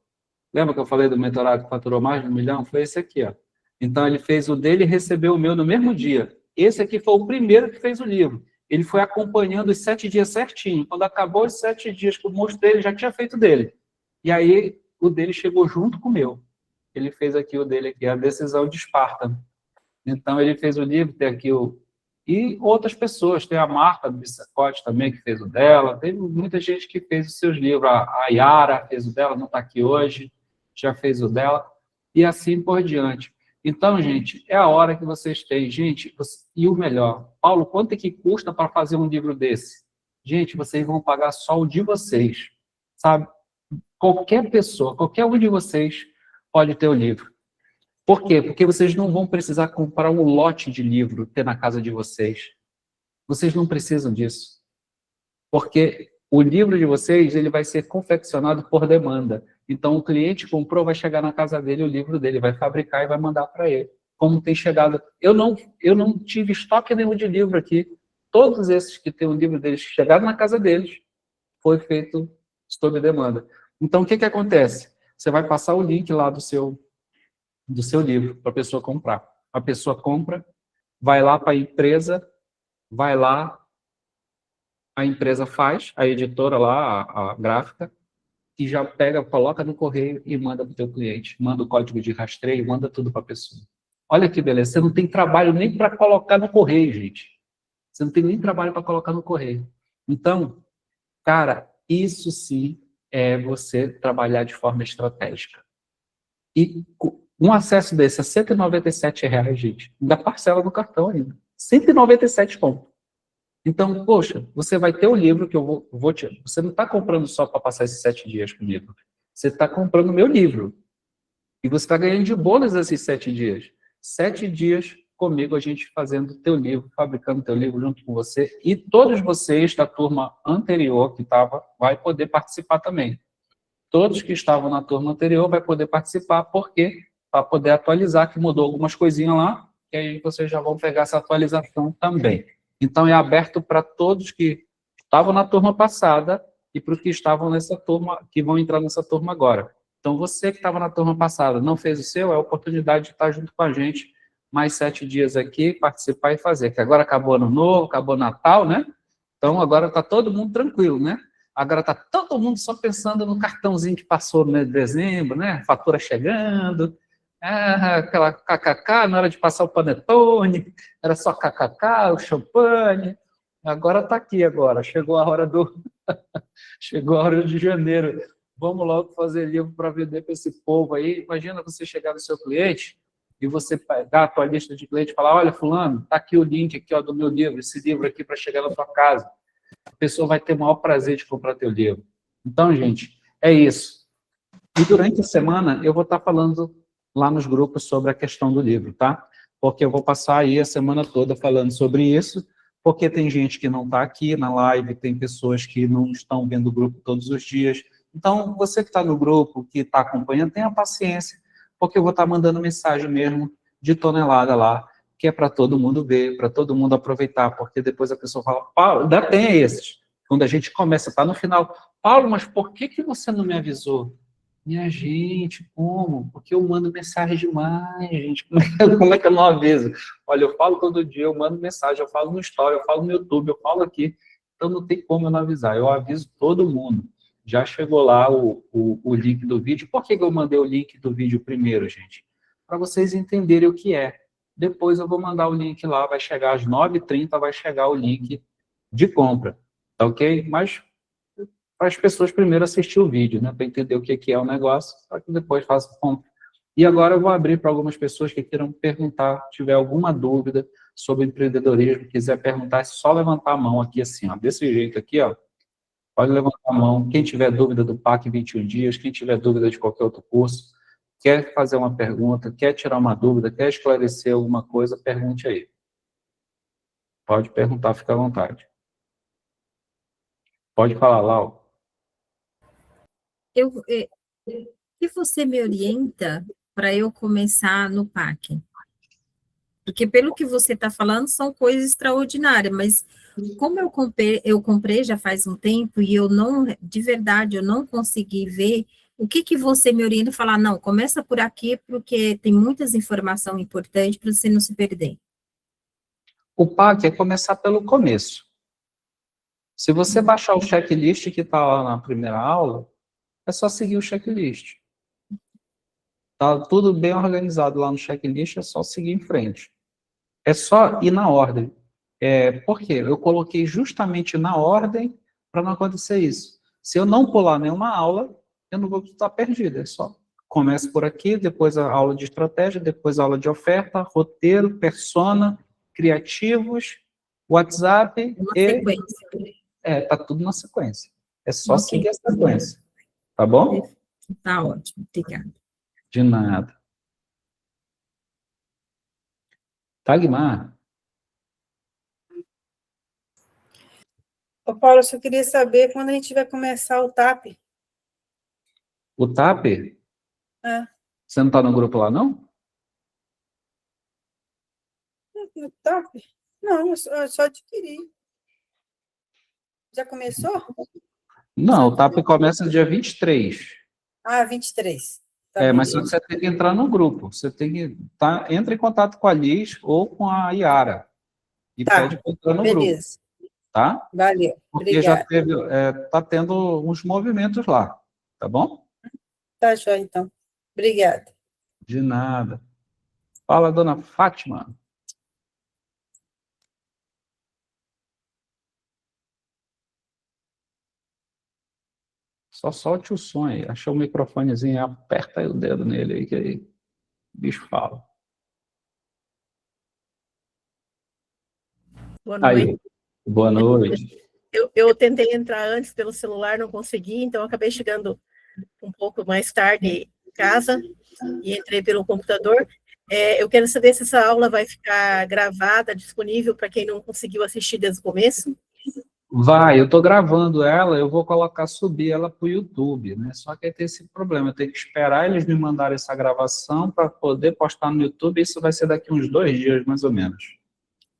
Lembra que eu falei do mentorado que faturou mais de 1 milhão? Foi esse aqui, ó. Então, ele fez o dele e recebeu o meu no mesmo dia. Esse aqui foi o primeiro que fez o livro. Ele foi acompanhando os 7 dias certinho. Quando acabou os 7 dias que eu mostrei, ele já tinha feito dele. E aí, o dele chegou junto com o meu. Ele fez aqui o dele, aqui, a Decisão de Esparta. Então, ele fez o livro, tem aqui o... E outras pessoas, tem a Marta do Bissacote também, que fez o dela. Tem muita gente que fez os seus livros. A Yara fez o dela, não está aqui hoje, já fez o dela. E assim por diante. Então, gente, é a hora que vocês têm. Gente, e o melhor, Paulo, quanto é que custa para fazer um livro desse? Gente, vocês vão pagar só o de vocês, sabe? Qualquer pessoa, qualquer um de vocês pode ter o livro. Por quê? Porque vocês não vão precisar comprar um lote de livro, ter na casa de vocês. Vocês não precisam disso. Porque o livro de vocês, ele vai ser confeccionado por demanda. Então, o cliente comprou, vai chegar na casa dele, o livro dele vai fabricar e vai mandar para ele. Como tem chegado... Eu não tive estoque nenhum de livro aqui. Todos esses que têm o livro deles, chegaram na casa deles, foi feito sob demanda. Então, o que acontece? Você vai passar o link lá do seu livro para a pessoa comprar. A pessoa compra, vai lá para a empresa, vai lá, a empresa faz, a editora lá, a gráfica, e já pega, coloca no correio e manda para o teu cliente. Manda o código de rastreio, manda tudo para a pessoa. Olha que beleza, você não tem trabalho nem para colocar no correio, gente. Você não tem nem trabalho para colocar no correio. Então, cara, isso sim é você trabalhar de forma estratégica. E um acesso desse é R$197, gente. Ainda parcela do cartão ainda. 197 pontos. Então, poxa, você vai ter o livro que eu vou te... Você não está comprando só para passar esses 7 dias comigo. Você está comprando o meu livro. E você está ganhando de bônus esses 7 dias. 7 dias comigo, a gente fazendo o teu livro, fabricando o teu livro junto com você. E todos vocês da turma anterior que estava, vai poder participar também. Todos que estavam na turma anterior vai poder participar, porque para poder atualizar, que mudou algumas coisinhas lá, e aí vocês já vão pegar essa atualização também. Então, é aberto para todos que estavam na turma passada e para os que estavam nessa turma, que vão entrar nessa turma agora. Então, você que estava na turma passada, não fez o seu, é a oportunidade de estar junto com a gente mais 7 dias aqui, participar e fazer. Que agora acabou Ano Novo, acabou Natal, né? Então, agora está todo mundo tranquilo, né? Agora está todo mundo só pensando no cartãozinho que passou no dezembro, né? Fatura chegando... aquela kkk, na hora de passar o panetone, era só kkk, o champanhe. Agora está aqui agora, chegou a hora de janeiro. Vamos logo fazer livro para vender para esse povo aí. Imagina você chegar no seu cliente e você pegar a tua lista de clientes e falar, olha, fulano, está aqui o link aqui, ó, do meu livro, esse livro aqui para chegar na tua casa. A pessoa vai ter o maior prazer de comprar teu livro. Então, gente, é isso. E durante a semana eu vou estar falando lá nos grupos sobre a questão do livro, tá? Porque eu vou passar aí a semana toda falando sobre isso, porque tem gente que não está aqui na live, tem pessoas que não estão vendo o grupo todos os dias. Então, você que está no grupo, que está acompanhando, tenha paciência, porque eu vou estar mandando mensagem mesmo de tonelada lá, que é para todo mundo ver, para todo mundo aproveitar, porque depois a pessoa fala, Paulo, ainda tem esses. Quando a gente começa, está no final, Paulo, mas por que você não me avisou? Minha gente, como? Porque eu mando mensagem demais, gente. Como é que eu não aviso? Olha, eu falo todo dia, eu mando mensagem, eu falo no Story, eu falo no YouTube, eu falo aqui. Então não tem como eu não avisar. Eu aviso todo mundo. Já chegou lá o link do vídeo. Por que eu mandei o link do vídeo primeiro, gente? Para vocês entenderem o que é. Depois eu vou mandar o link lá, vai chegar às 9h30, vai chegar o link de compra. Tá ok? Mas para as pessoas primeiro assistir o vídeo, né, para entender o que é o negócio, para que depois faça a compra. E agora eu vou abrir para algumas pessoas que queiram perguntar, tiver alguma dúvida sobre empreendedorismo, quiser perguntar, é só levantar a mão aqui assim, ó, desse jeito aqui, ó. Pode levantar a mão. Quem tiver dúvida do PAC 21 dias, quem tiver dúvida de qualquer outro curso, quer fazer uma pergunta, quer tirar uma dúvida, quer esclarecer alguma coisa, pergunte aí. Pode perguntar, fica à vontade. Pode falar, Lau. Que você me orienta para eu começar no PAC? Porque pelo que você está falando, são coisas extraordinárias, mas como eu comprei já faz um tempo e eu não, de verdade, eu não consegui ver, o que você me orienta a falar, não, começa por aqui, porque tem muitas informações importantes para você não se perder. O PAC é começar pelo começo. Se você baixar o checklist que está lá na primeira aula, é só seguir o checklist. Está tudo bem organizado lá no checklist, é só seguir em frente. É só ir na ordem. Por quê? Eu coloquei justamente na ordem para não acontecer isso. Se eu não pular nenhuma aula, eu não vou estar perdido. É só começa por aqui, depois a aula de estratégia, depois a aula de oferta, roteiro, persona, criativos, WhatsApp Uma e... sequência. Tá tudo na sequência. É só seguir a sequência. Tá bom? Tá ótimo, obrigada. De nada. Tagmar. Ô, Paulo, eu só queria saber quando a gente vai começar o TAP. O TAP? Você não está no grupo lá, não? No TAP? Não, eu só adquiri. Já começou? Não, o TAP começa dia 23. 23. Tá, Mas você tem que entrar no grupo. Você tem que... Entra em contato com a Liz ou com a Yara. E pede para entrar no grupo. Tá? Valeu. Porque já teve... Tá tendo uns movimentos lá. Tá bom? Tá, já então. Obrigada. De nada. Fala, dona Fátima. Só solte o som aí. Achou o microfonezinho, aperta aí o dedo nele aí, que aí o bicho fala. Boa noite. Aí, boa noite. Eu tentei entrar antes pelo celular, não consegui, então acabei chegando um pouco mais tarde em casa e entrei pelo computador. Eu quero saber se essa aula vai ficar gravada, disponível para quem não conseguiu assistir desde o começo. Vai, eu estou gravando ela, eu vou subir ela para o YouTube, né? Só que aí tem esse problema, eu tenho que esperar eles me mandarem essa gravação para poder postar no YouTube, isso vai ser daqui uns 2 dias, mais ou menos.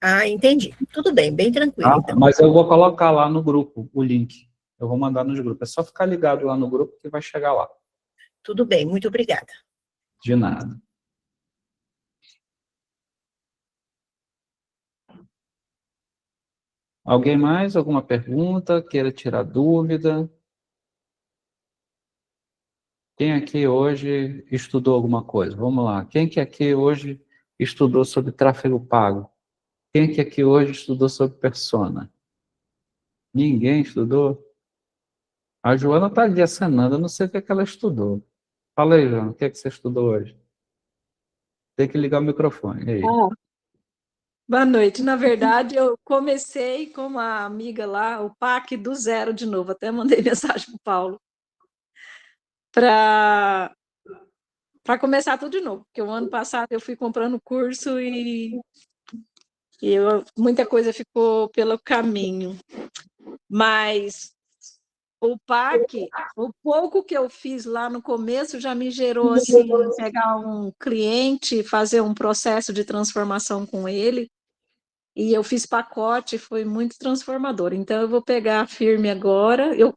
Ah, entendi. Tudo bem, bem tranquilo. Então. Mas eu vou colocar lá no grupo o link. Eu vou mandar nos grupos. É só ficar ligado lá no grupo que vai chegar lá. Tudo bem, muito obrigada. De nada. Alguém mais? Alguma pergunta? Queira tirar dúvida? Quem aqui hoje estudou alguma coisa? Vamos lá. Quem que aqui hoje estudou sobre tráfego pago? Quem que aqui hoje estudou sobre persona? Ninguém estudou? A Joana está ali acenando, eu não sei o que é que ela estudou. Fala aí, Joana, o que é que você estudou hoje? Tem que ligar o microfone. E aí? Boa noite. Na verdade, eu comecei com uma amiga lá, o PAC do zero de novo. Até mandei mensagem para o Paulo para começar tudo de novo, porque o ano passado eu fui comprando curso e muita coisa ficou pelo caminho. Mas o PAC, o pouco que eu fiz lá no começo já me gerou assim, pegar um cliente, fazer um processo de transformação com ele. E eu fiz pacote, foi muito transformador. Então, eu vou pegar firme agora. Eu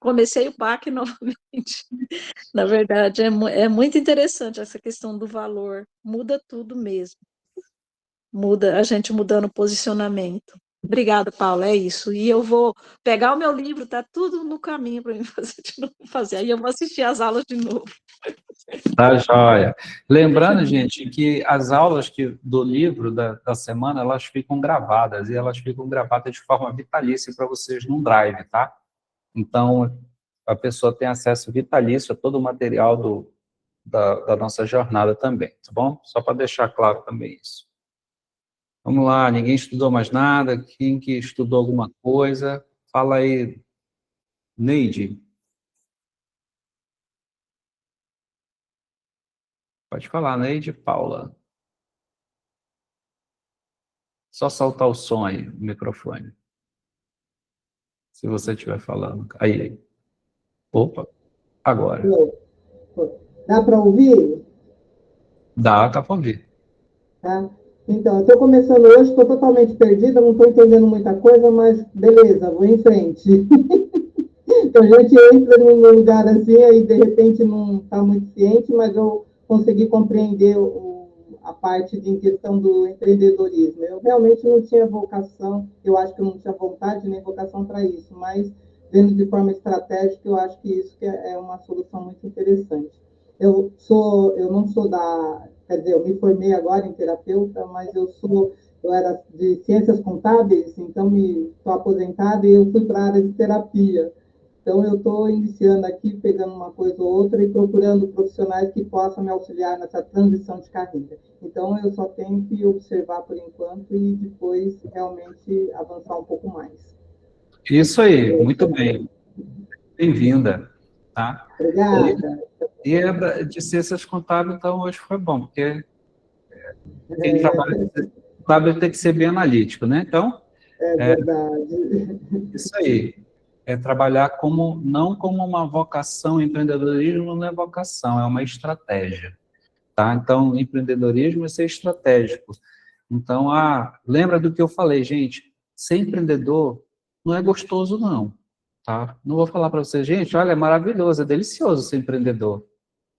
comecei o PAC novamente. Na verdade, é muito interessante essa questão do valor. Muda tudo mesmo. Muda, a gente mudando o posicionamento. Obrigada, Paulo, é isso. E eu vou pegar o meu livro, tá tudo no caminho para mim fazer de novo. Aí eu vou assistir as aulas de novo. Tá joia. Lembrando, gente, que as aulas do livro da semana, elas ficam gravadas, e elas ficam gravadas de forma vitalícia para vocês no Drive, tá? Então, a pessoa tem acesso vitalício a todo o material da nossa jornada também, tá bom? Só para deixar claro também isso. Vamos lá, ninguém estudou mais nada? Quem que estudou alguma coisa? Fala aí, Neide. Pode falar, Neide, Paula. Só soltar o som aí, no microfone. Se você estiver falando. Aí. Opa, agora. Dá para ouvir? Dá para ouvir. Tá? Então, eu estou começando hoje, estou totalmente perdida, não estou entendendo muita coisa, mas beleza, vou em frente. Então, a gente entra num lugar assim, aí de repente não está muito ciente, mas eu consegui compreender a parte em questão do empreendedorismo. Eu realmente não tinha vocação, eu acho que eu não tinha vontade nem vocação para isso, mas vendo de forma estratégica, eu acho que isso que é uma solução muito interessante. Eu não sou quer dizer, eu me formei agora em terapeuta, mas eu era de ciências contábeis, então estou aposentada e eu fui para a área de terapia. Então, eu estou iniciando aqui, pegando uma coisa ou outra e procurando profissionais que possam me auxiliar nessa transição de carreira. Então, eu só tenho que observar por enquanto e depois realmente avançar um pouco mais. Isso aí, muito bem. Bem-vinda. Tá? Obrigada. E de ciências contábeis, então, hoje foi bom, porque quem trabalha em ciências contábeis tem que ser bem analítico, né? Então, verdade. Isso aí. É trabalhar não como uma vocação, empreendedorismo não é vocação, é uma estratégia. Tá? Então, empreendedorismo é ser estratégico. Então, lembra do que eu falei, gente, ser empreendedor não é gostoso, não. Tá? Não vou falar para vocês, gente, olha, é maravilhoso, é delicioso ser empreendedor.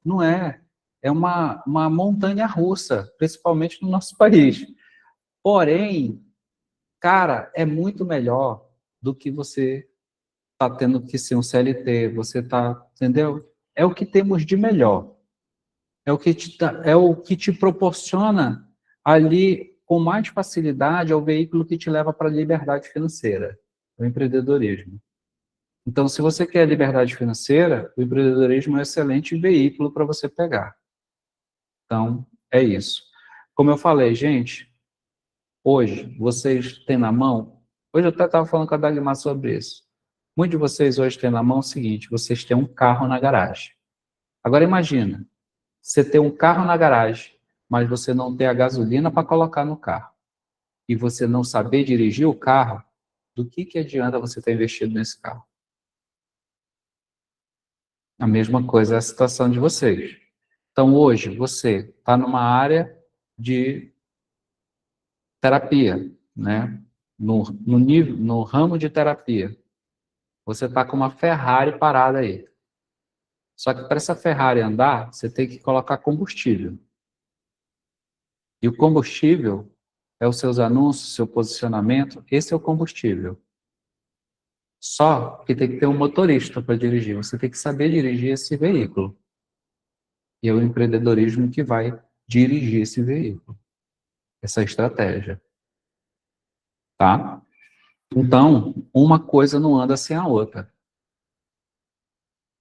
Não é. É uma montanha russa, principalmente no nosso país. Porém, cara, é muito melhor do que você tá tendo que ser um CLT, você tá, entendeu? É o que temos de melhor. É o que te proporciona ali com mais facilidade é o veículo que te leva para a liberdade financeira, o empreendedorismo. Então, se você quer liberdade financeira, o empreendedorismo é um excelente veículo para você pegar. Então, é isso. Como eu falei, gente, hoje, vocês têm na mão, hoje eu até estava falando com a Dagmar sobre isso. Muitos de vocês hoje têm na mão o seguinte, vocês têm um carro na garagem. Agora imagina, você ter um carro na garagem, mas você não ter a gasolina para colocar no carro, e você não saber dirigir o carro, do que adianta você ter investido nesse carro? A mesma coisa é a situação de vocês. Então hoje, você está numa área de terapia, né? No ramo de terapia. Você está com uma Ferrari parada aí. Só que para essa Ferrari andar, você tem que colocar combustível. E o combustível é os seus anúncios, seu posicionamento, esse é o combustível. Só que tem que ter um motorista para dirigir, você tem que saber dirigir esse veículo. E é o empreendedorismo que vai dirigir esse veículo, essa estratégia. Tá? Então, uma coisa não anda sem a outra.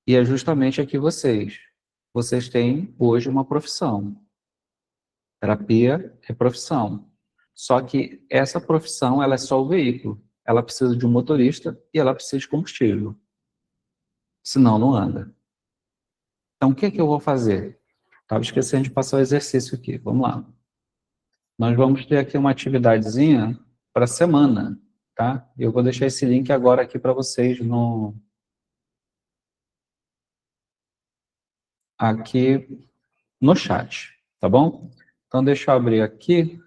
E é justamente aqui vocês têm hoje uma profissão. Terapia é profissão. Só que essa profissão, ela é só o veículo. Ela precisa de um motorista e ela precisa de combustível. Senão, não anda. Então, o que é que eu vou fazer? Estava esquecendo de passar o exercício aqui. Vamos lá. Nós vamos ter aqui uma atividadezinha para a semana, tá? Eu vou deixar esse link agora aqui para vocês aqui no chat, tá bom? Então, deixa eu abrir aqui.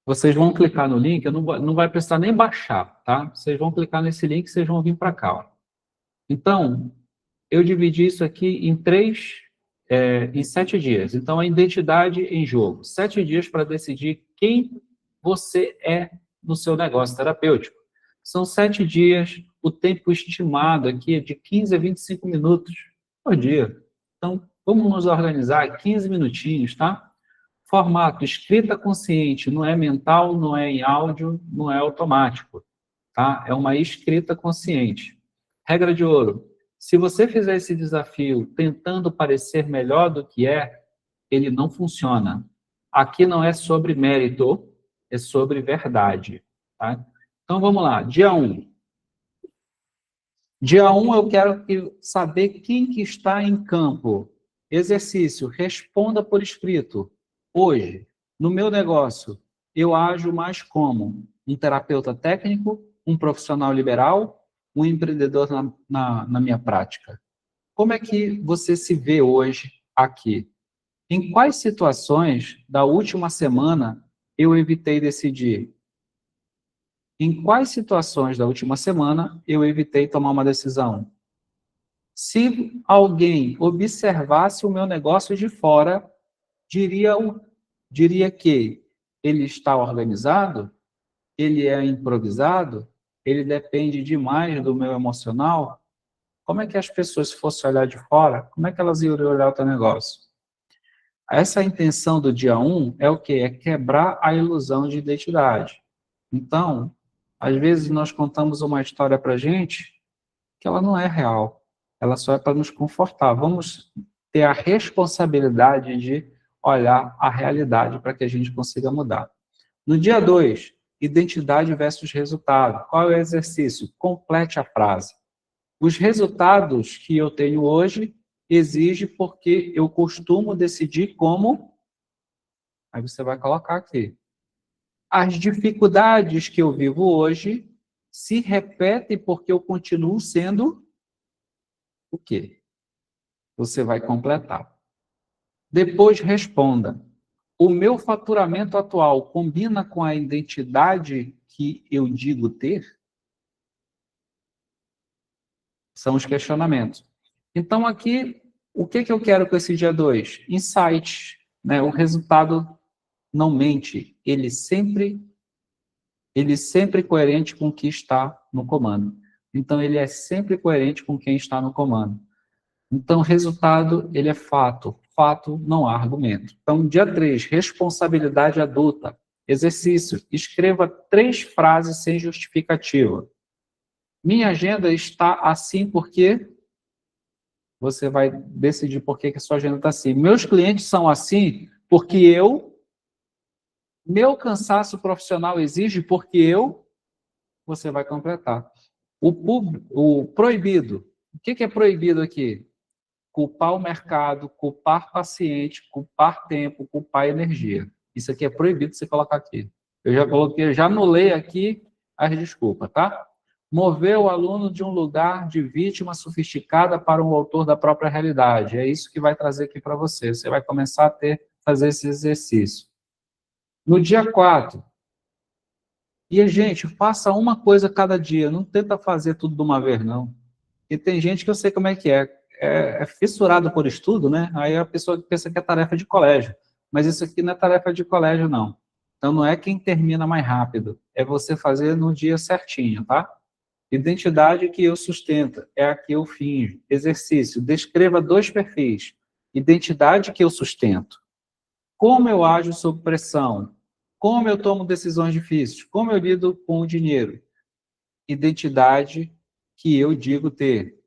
Vocês vão clicar no link, não vai precisar nem baixar, tá? Vocês vão clicar nesse link e vocês vão vir para cá, ó. Então, eu dividi isso aqui em 7 dias. Então, a identidade em jogo. 7 dias para decidir quem você é no seu negócio terapêutico. São 7 dias, o tempo estimado aqui é de 15 a 25 minutos por dia. Então, vamos nos organizar 15 minutinhos, tá? Formato, escrita consciente, não é mental, não é em áudio, não é automático, tá? É uma escrita consciente. Regra de ouro. Se você fizer esse desafio tentando parecer melhor do que é, ele não funciona. Aqui não é sobre mérito, é sobre verdade. Tá? Então, vamos lá. Dia 1. Dia 1, eu quero saber quem que está em campo. Exercício, responda por escrito. Hoje, no meu negócio, eu ajo mais como um terapeuta técnico, um profissional liberal, um empreendedor na minha prática. Como é que você se vê hoje aqui? Em quais situações da última semana eu evitei decidir? Em quais situações da última semana eu evitei tomar uma decisão? Se alguém observasse o meu negócio de fora, diria que ele está organizado, ele é improvisado, ele depende demais do meu emocional. Como é que as pessoas, se fossem olhar de fora, como é que elas iriam olhar o teu negócio? Essa intenção do dia 1 é o quê? É quebrar a ilusão de identidade. Então, às vezes nós contamos uma história para a gente que ela não é real. Ela só é para nos confortar. Vamos ter a responsabilidade de olhar a realidade para que a gente consiga mudar. No dia 2, identidade versus resultado. Qual é o exercício? Complete a frase. Os resultados que eu tenho hoje exigem porque eu costumo decidir como... Aí você vai colocar aqui. As dificuldades que eu vivo hoje se repetem porque eu continuo sendo o quê? Você vai completar. Depois responda. O meu faturamento atual combina com a identidade que eu digo ter? São os questionamentos. Então, aqui, o que eu quero com esse dia 2? Insights. Né? O resultado não mente. Ele sempre coerente com o que está no comando. Então, ele é sempre coerente com quem está no comando. Então, resultado, ele é fato. Fato, não há argumento. Então, dia 3, responsabilidade adulta. Exercício, escreva 3 frases sem justificativa. Minha agenda está assim porque... Você vai decidir por que a sua agenda está assim. Meus clientes são assim porque meu cansaço profissional exige porque você vai completar. O proibido. O que é proibido aqui? Culpar o mercado, culpar paciente, culpar tempo, culpar energia. Isso aqui é proibido você colocar aqui. Eu já coloquei, já anulei aqui as desculpas, tá? Mover o aluno de um lugar de vítima sofisticada para um autor da própria realidade. É isso que vai trazer aqui para você. Você vai começar a fazer esse exercício. No dia 4. E, gente, faça uma coisa cada dia. Não tenta fazer tudo de uma vez, não. E tem gente que eu sei como é que é. É fissurado por estudo, né? Aí a pessoa pensa que é tarefa de colégio. Mas isso aqui não é tarefa de colégio, não. Então, não é quem termina mais rápido. É você fazer no dia certinho, tá? Identidade que eu sustento, é a que eu finjo. Exercício, descreva 2 perfis. Identidade que eu sustento. Como eu ajo sob pressão? Como eu tomo decisões difíceis? Como eu lido com o dinheiro? Identidade que eu digo ter.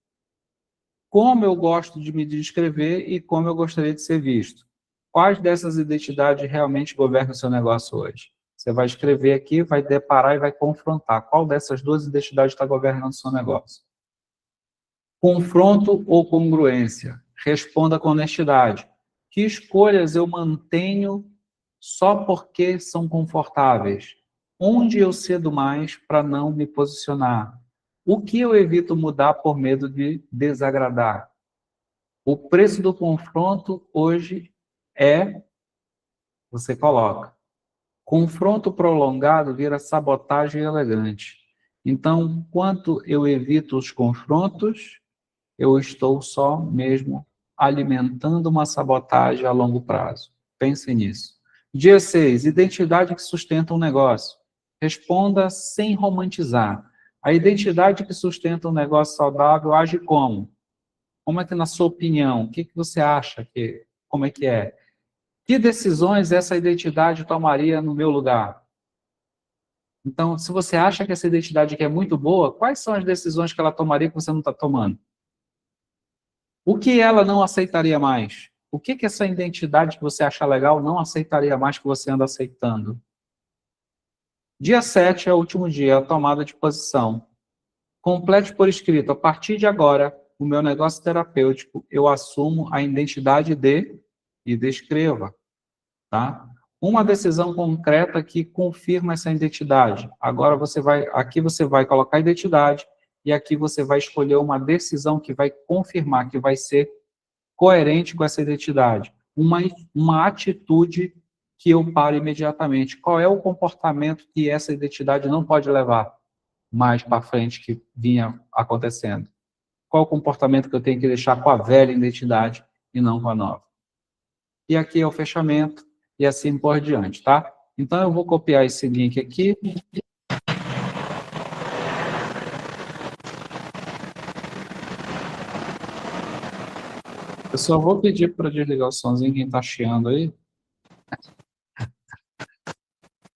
Como eu gosto de me descrever e como eu gostaria de ser visto. Quais dessas identidades realmente governam o seu negócio hoje? Você vai escrever aqui, vai deparar e vai confrontar. Qual dessas duas identidades está governando o seu negócio? Confronto ou congruência? Responda com honestidade. Que escolhas eu mantenho só porque são confortáveis? Onde eu cedo mais para não me posicionar? O que eu evito mudar por medo de desagradar? O preço do confronto hoje é, você coloca, confronto prolongado vira sabotagem elegante. Então, enquanto eu evito os confrontos, eu estou só mesmo alimentando uma sabotagem a longo prazo. Pense nisso. Dia 6, identidade que sustenta um negócio. Responda sem romantizar. A identidade que sustenta um negócio saudável age como? Como é que, na sua opinião, o que você acha que, como é que é? Que decisões essa identidade tomaria no meu lugar? Então, se você acha que essa identidade aqui é muito boa, quais são as decisões que ela tomaria que você não está tomando? O que ela não aceitaria mais? O que essa identidade que você acha legal não aceitaria mais que você anda aceitando? Dia 7 é o último dia, a tomada de posição. Complete por escrito. A partir de agora, o meu negócio terapêutico, eu assumo a identidade de e descreva. Tá? Uma decisão concreta que confirma essa identidade. Agora aqui você vai colocar a identidade e aqui você vai escolher uma decisão que vai confirmar, que vai ser coerente com essa identidade. Uma atitude que eu paro imediatamente. Qual é o comportamento que essa identidade não pode levar mais para frente que vinha acontecendo? Qual o comportamento que eu tenho que deixar com a velha identidade e não com a nova? E aqui é o fechamento e assim por diante, tá? Então eu vou copiar esse link aqui. Eu só vou pedir para desligar o somzinho, quem está chiando aí,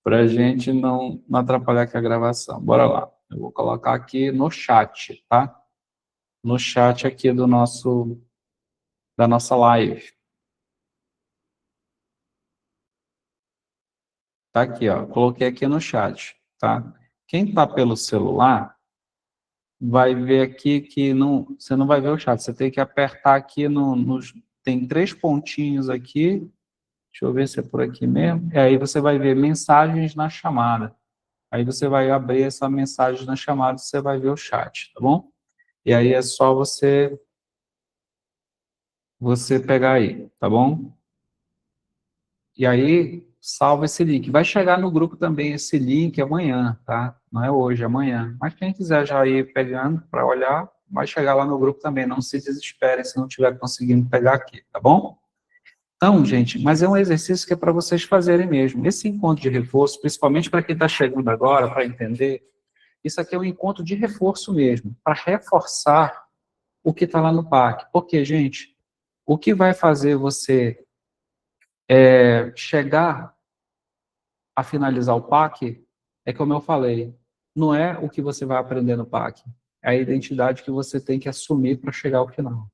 para a gente não atrapalhar aqui a gravação. Bora lá. Eu vou colocar aqui no chat, tá? No chat aqui da nossa live. Tá aqui, ó. Coloquei aqui no chat, tá? Quem está pelo celular vai ver aqui que você não vai ver o chat. Você tem que apertar aqui tem 3 pontinhos aqui. Deixa eu ver se é por aqui mesmo. E aí você vai ver mensagens na chamada. Aí você vai abrir essa mensagem na chamada e você vai ver o chat, tá bom? E aí é só você pegar aí, tá bom? E aí, salva esse link. Vai chegar no grupo também esse link amanhã, tá? Não é hoje, é amanhã. Mas quem quiser já ir pegando para olhar, vai chegar lá no grupo também. Não se desesperem se não estiver conseguindo pegar aqui, tá bom? Então, gente, mas é um exercício que é para vocês fazerem mesmo. Esse encontro de reforço, principalmente para quem está chegando agora, para entender, isso aqui é um encontro de reforço mesmo, para reforçar o que está lá no PAC. Porque, gente, o que vai fazer você chegar a finalizar o PAC é como eu falei, não é o que você vai aprender no PAC, é a identidade que você tem que assumir para chegar ao final.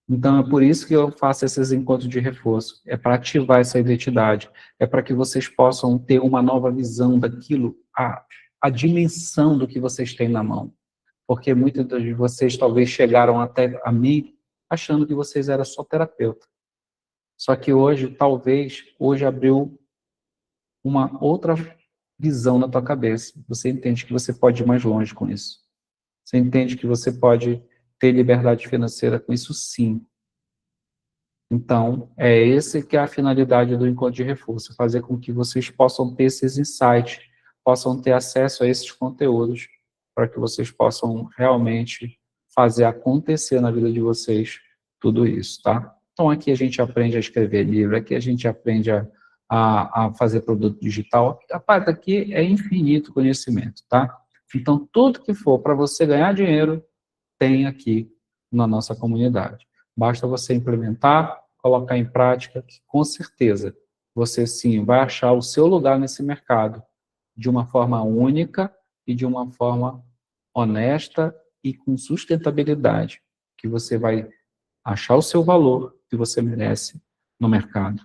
Então, é por isso que eu faço esses encontros de reforço, é para ativar essa identidade, é para que vocês possam ter uma nova visão daquilo, a dimensão do que vocês têm na mão. Porque muitos de vocês talvez chegaram até a mim achando que vocês eram só terapeuta. Só que hoje, hoje abriu uma outra visão na tua cabeça. Você entende que você pode ir mais longe com isso. Você entende que você pode ter liberdade financeira com isso, sim. Então, é esse que é a finalidade do encontro de reforço, fazer com que vocês possam ter esses insights, possam ter acesso a esses conteúdos, para que vocês possam realmente fazer acontecer na vida de vocês tudo isso, tá? Então, aqui a gente aprende a escrever livro, aqui a gente aprende a fazer produto digital. A parte aqui é infinito conhecimento, tá? Então, tudo que for para você ganhar dinheiro, tem aqui na nossa comunidade. Basta você implementar, colocar em prática, que com certeza você sim vai achar o seu lugar nesse mercado de uma forma única e de uma forma honesta e com sustentabilidade, que você vai achar o seu valor que você merece no mercado.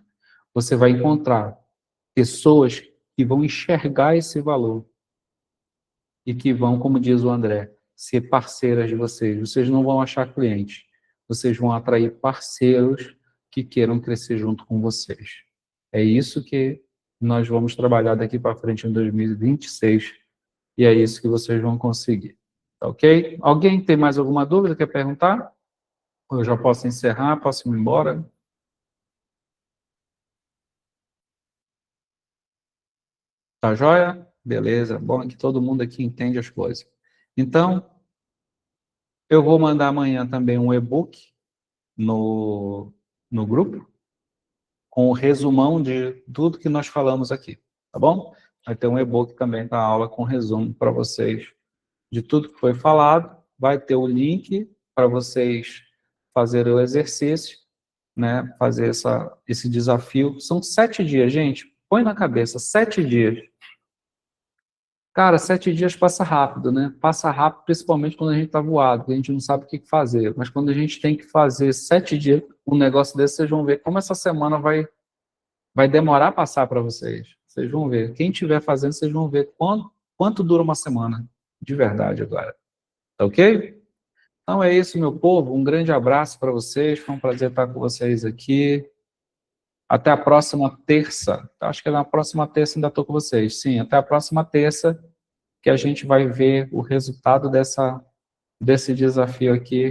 Você vai encontrar pessoas que vão enxergar esse valor e que vão, como diz o André, ser parceiras de vocês. Vocês não vão achar clientes, vocês vão atrair parceiros que queiram crescer junto com vocês. É isso que nós vamos trabalhar daqui para frente em 2026 e é isso que vocês vão conseguir. Tá ok? Alguém tem mais alguma dúvida, quer perguntar? Ou eu já posso encerrar, posso ir embora? Tá joia? Beleza. Bom que todo mundo aqui entende as coisas. Então, eu vou mandar amanhã também um e-book no grupo, com o resumão de tudo que nós falamos aqui, tá bom? Vai ter um e-book também da aula com resumo para vocês de tudo que foi falado. Vai ter o link para vocês fazerem o exercício, né? Fazer esse desafio. São 7 dias, gente. Põe na cabeça, 7 dias. Cara, 7 dias passa rápido, né? Passa rápido, principalmente quando a gente tá voado, porque a gente não sabe o que fazer. Mas quando a gente tem que fazer 7 dias, um negócio desse, vocês vão ver como essa semana vai demorar a passar para vocês. Vocês vão ver. Quem estiver fazendo, vocês vão ver quanto dura uma semana. De verdade agora. Tá ok? Então é isso, meu povo. Um grande abraço para vocês. Foi um prazer estar com vocês aqui. Até a próxima terça. Acho que na próxima terça ainda estou com vocês. Sim, até a próxima terça que a gente vai ver o resultado desse desafio aqui.